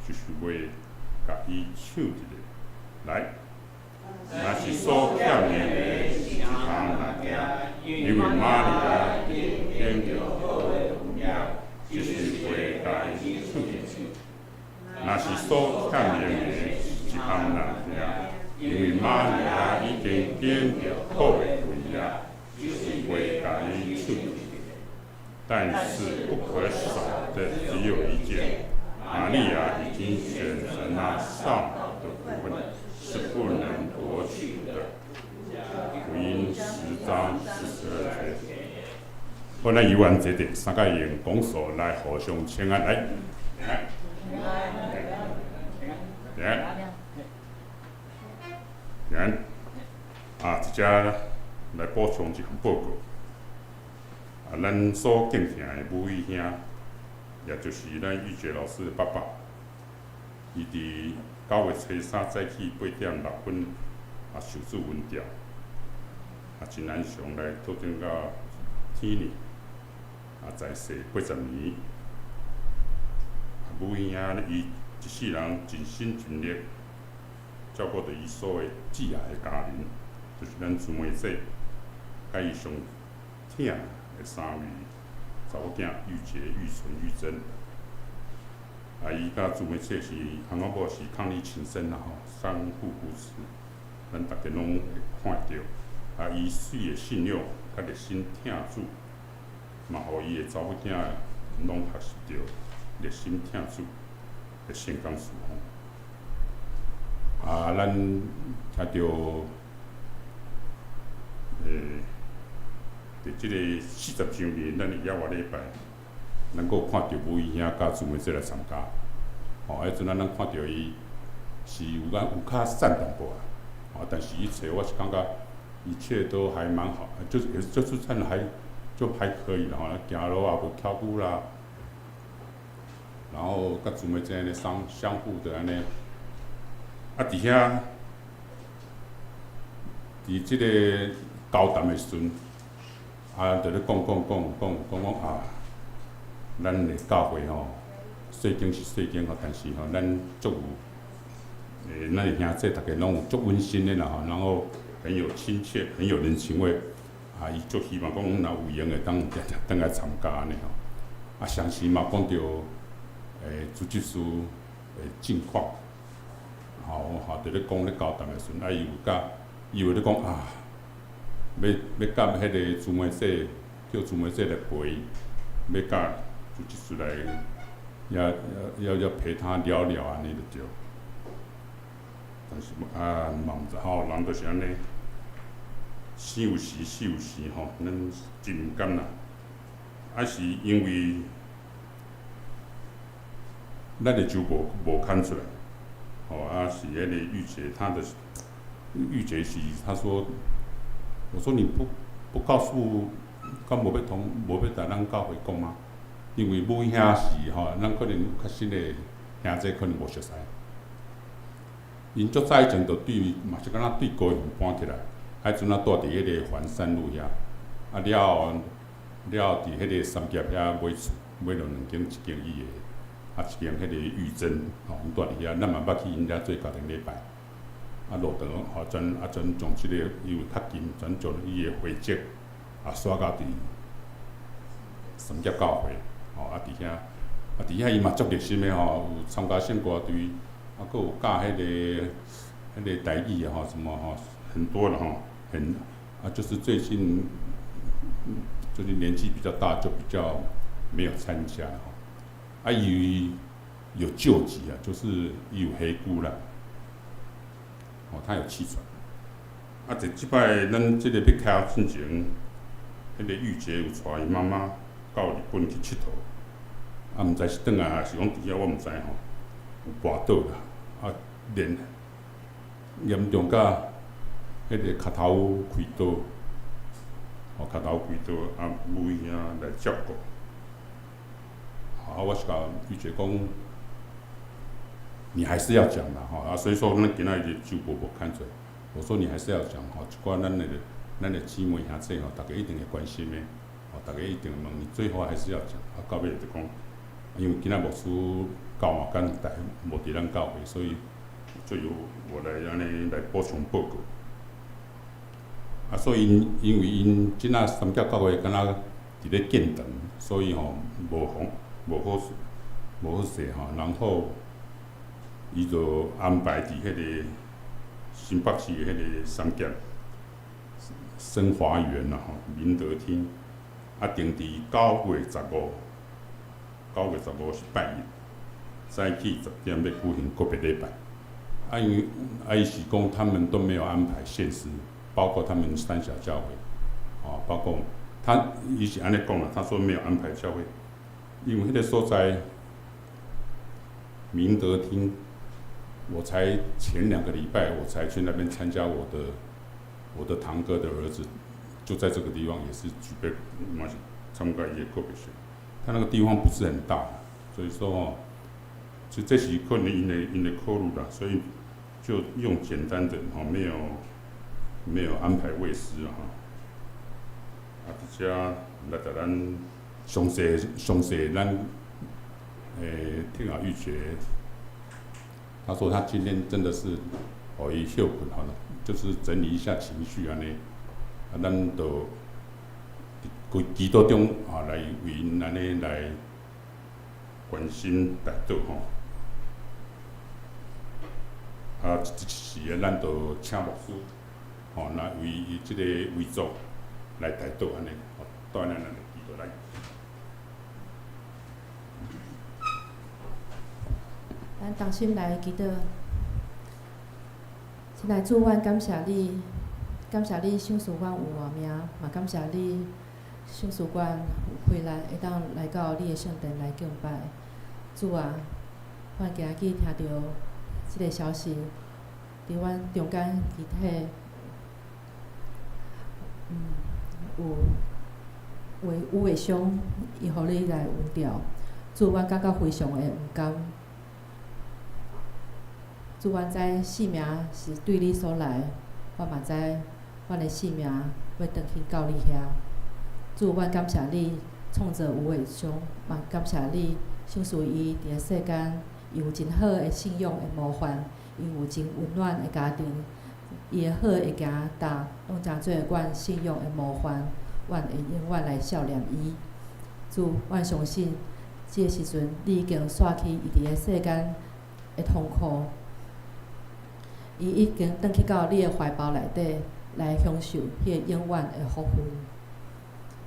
就是为甲伊抢一个。来，若是所欠用的，是一项拿定，因为玛利亚已捡到好的婚约，就是为甲伊抢一个。若是所欠用的，是一项拿定。因为玛利亚已经捡到好的婚约，就是为甲伊抢一个。但是不可少的只有一件，玛利亚已经选择那上好的部分，是不能夺取的。福音10章42节。好，咱语完这点，三个用讲述来互相请安，来，平安。即只来补充一项报告。咱所敬敬的武义兄，也就是咱玉洁老师的爸爸，伊伫9月初3早起8点6分受主昏掉，真难常来途中到天年，在世80年。武义兄伊一世人尽心尽力。照顾着伊所有挚爱的家人，就是咱姊妹姐，甲伊上疼的3位查某囝玉洁、玉纯、玉珍。伊甲姊妹姐是翁仔某是伉俪亲生啦吼，相互扶持，咱大家拢会看到。伊水的信仰甲热心疼主，嘛，互伊的查某囝拢学习着热心疼主的圣工事奉。咱听到伫即个40周年，咱的野外礼拜，咱阁有看到武义兄甲姊妹姐来参加。迄阵咱看到伊是有较散淡薄但是一切我是感觉一切都还蛮好，就是算还可以啦行路也无翘骨啦，然后甲姊妹姐安尼相互的安尼。伫遐，伫即个交谈的时阵，就咧讲啊，咱的教会吼，细经是细经吼，但是吼，咱足有咱的兄弟大家拢有足温馨的啦吼，然后很有亲切，很有人情味。伊足希望讲，若有闲的，当倒来参加安尼吼。详细嘛讲到主祭司的近况，就咧讲咧交谈的时阵，伊有咧讲要甲迄个朱梅姐，叫朱梅姐来陪，要甲主祭司来，要陪他聊聊安尼就对。但是嘛毋知人就是安尼。时有时吼，咱真毋甘啦。是因为咱的酒无牵出来，是迄个玉洁，玉洁是他说，我说你不告诉，敢无要甲咱教会讲吗？因为母兄是咱可能有较新的兄弟可能无熟悉，因足早以前就嘛是敢若对高雄搬起来。迄阵住伫迄个环山路遐，了伫迄个三峡遐买厝，买了2间，1间伊的，1间迄个玉珍，因住伫遐，咱嘛捌去因遐做家庭礼拜。路途转从即个因为较近，转从伊的回籍，刷到伫三峡教会，伫遐伊嘛足热心的有参加献歌队，佫有教迄个台语的什么很多了就是最近年纪比较大，就比较没有参加伊有救急就是伊有黑姑啦，他有气喘。在即摆咱即个要开学之前，迄个玉洁有带伊妈妈到日本去佚佗，毋知是转来还是讲伫遐，我毋知有跋倒啦，严重甲迄个脚头开刀，脚头开刀，母兄来照顾。我是甲玉洁讲，你还是要讲啦，所以说咱今仔日就无牵出。我说你还是要讲一寡咱的姊妹兄弟大家一定会关心的，大家一定会问，你最后还是要讲。到尾就讲，因为今仔牧师教嘛敢无伫咱教会，所以就由我来安尼来补充报告。所以因为因即仔三峡教会敢若伫咧建堂，所以无好势然后伊就安排伫迄个新北市的迄个三峡生华园明德厅，定伫9月15是拜日，早起10点要举行个别礼拜。因为伊是讲他们都没有安排献诗。包括他们三峡教会，包括伊是安尼讲啦，他说没有安排教会，因为迄个所在明德厅，我才前2个礼拜我才去那边参加我的堂哥的儿子，就在这个地方也是举办嘛是参加伊的个别学，他那个地方不是很大，所以说就这是可能因的考虑啦，所以就用简单的没有安排卫师伫遮来甲咱详细咱听玉洁，他说他今天真的是伊休困就是整理一下情绪安尼，咱就祈祷中来为因安尼来关心大道一时咱就请牧师。来为伊即个遗族来带导安尼，带咱来祈祷来。咱同心来祈祷，亲爱的主，阮感谢你，感谢你赏赐阮有活命，嘛感谢你赏赐阮有气力，会当来到你的圣殿来敬拜。主啊，阮今日听到即个消息，伫阮中间集体。有话伤，伊互你来温调。主，阮感觉非常的毋甘。主，阮知性命是对你所来，我嘛知阮的性命要转去到你遐。主，阮感谢你创造有诶上，嘛感谢你赏赐伊伫个世间，伊有真好诶信仰诶模范，伊有真温暖诶家庭，伊诶好会行踏，拢诚做阮信仰诶模范，阮会永远来效念伊。主，阮相信，即个时阵你已经刷去伊伫个世间诶痛苦，伊已经转去到你诶怀抱内底，来享受迄个永远诶福分。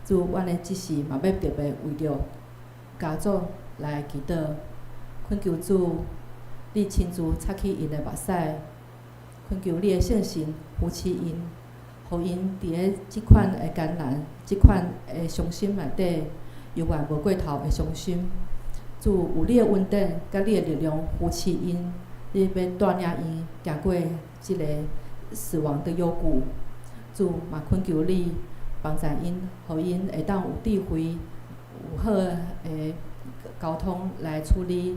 主，阮诶即时嘛要特别为着家族来祈祷，恳求主，你亲自擦去因诶目屎，恳求你诶圣神扶持因，互因伫咧即款诶艰难、即款诶伤心内底，永远无过头诶伤心。主，有你诶稳定，甲你诶力量扶持因，你要带领因行过即个死亡的幽谷。主，嘛恳求你帮助因，互因会当有智慧、有好诶沟通来处理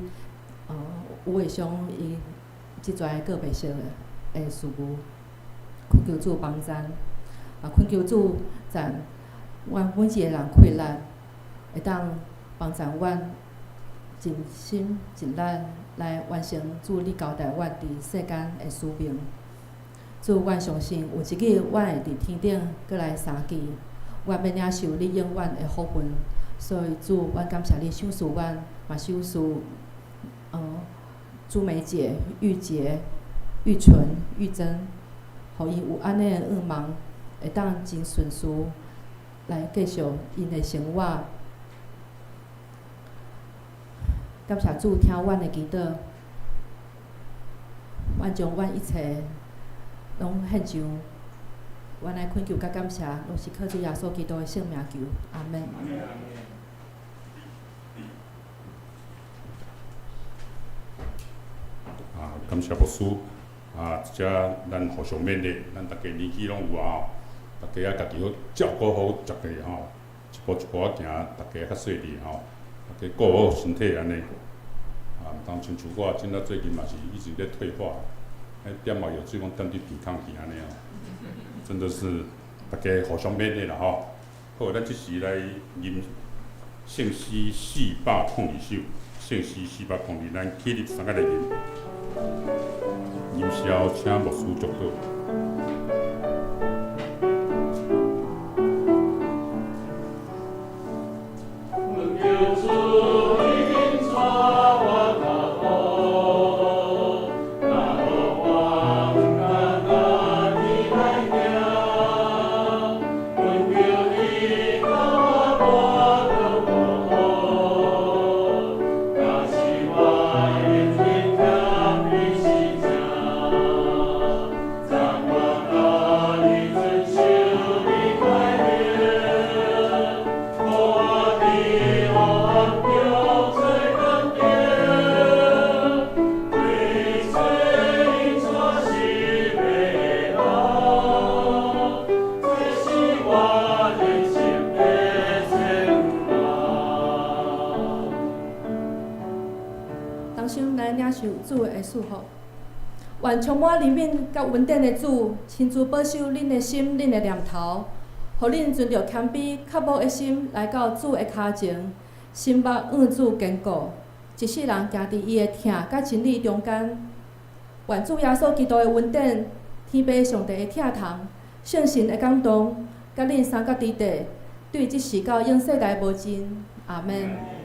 有诶上伊即跩个别性诶事务。恳求主帮咱，恳求主咱阮每一个人开力，会当帮助阮尽心尽力来完成主你交代阮伫世间诶使命。主，阮相信有一日阮会伫天顶过来相见，阮要领受你永远诶福分。所以主，阮感谢你赏赐阮，嘛赏赐朱梅姐、玉洁、玉纯、玉珍，互因有安尼诶愿望，会当真顺遂来继续因诶生活。感谢主听阮诶祈祷，阮将阮一切拢献上，阮来恳求甲感谢，拢是靠主耶稣基督诶圣名求，阿门。感谢牧师遮咱互相勉励，咱大家年纪拢有大家家己好照顾好逐个一步一步行，大家较细腻大家顾好身体安尼。毋通亲像我即仔最近嘛是一直咧退化，点嘛药水讲等伫鼻孔去安尼真的是大家互相勉励啦好，咱即时来吟圣诗402首，圣诗402，咱起立三个来吟。吟诗请牧师祝贺。主的祝福，愿充满怜悯甲稳定的主，亲自保守恁的心、恁的念头，互恁存着谦卑、刻薄的心来到主的脚前，心目向主坚固，一世人行伫伊的疼甲真理中间。愿主耶稣基督的稳定、天父上帝的疼痛、圣神的感动，甲恁三角伫地，对即世到永世代无尽。阿门。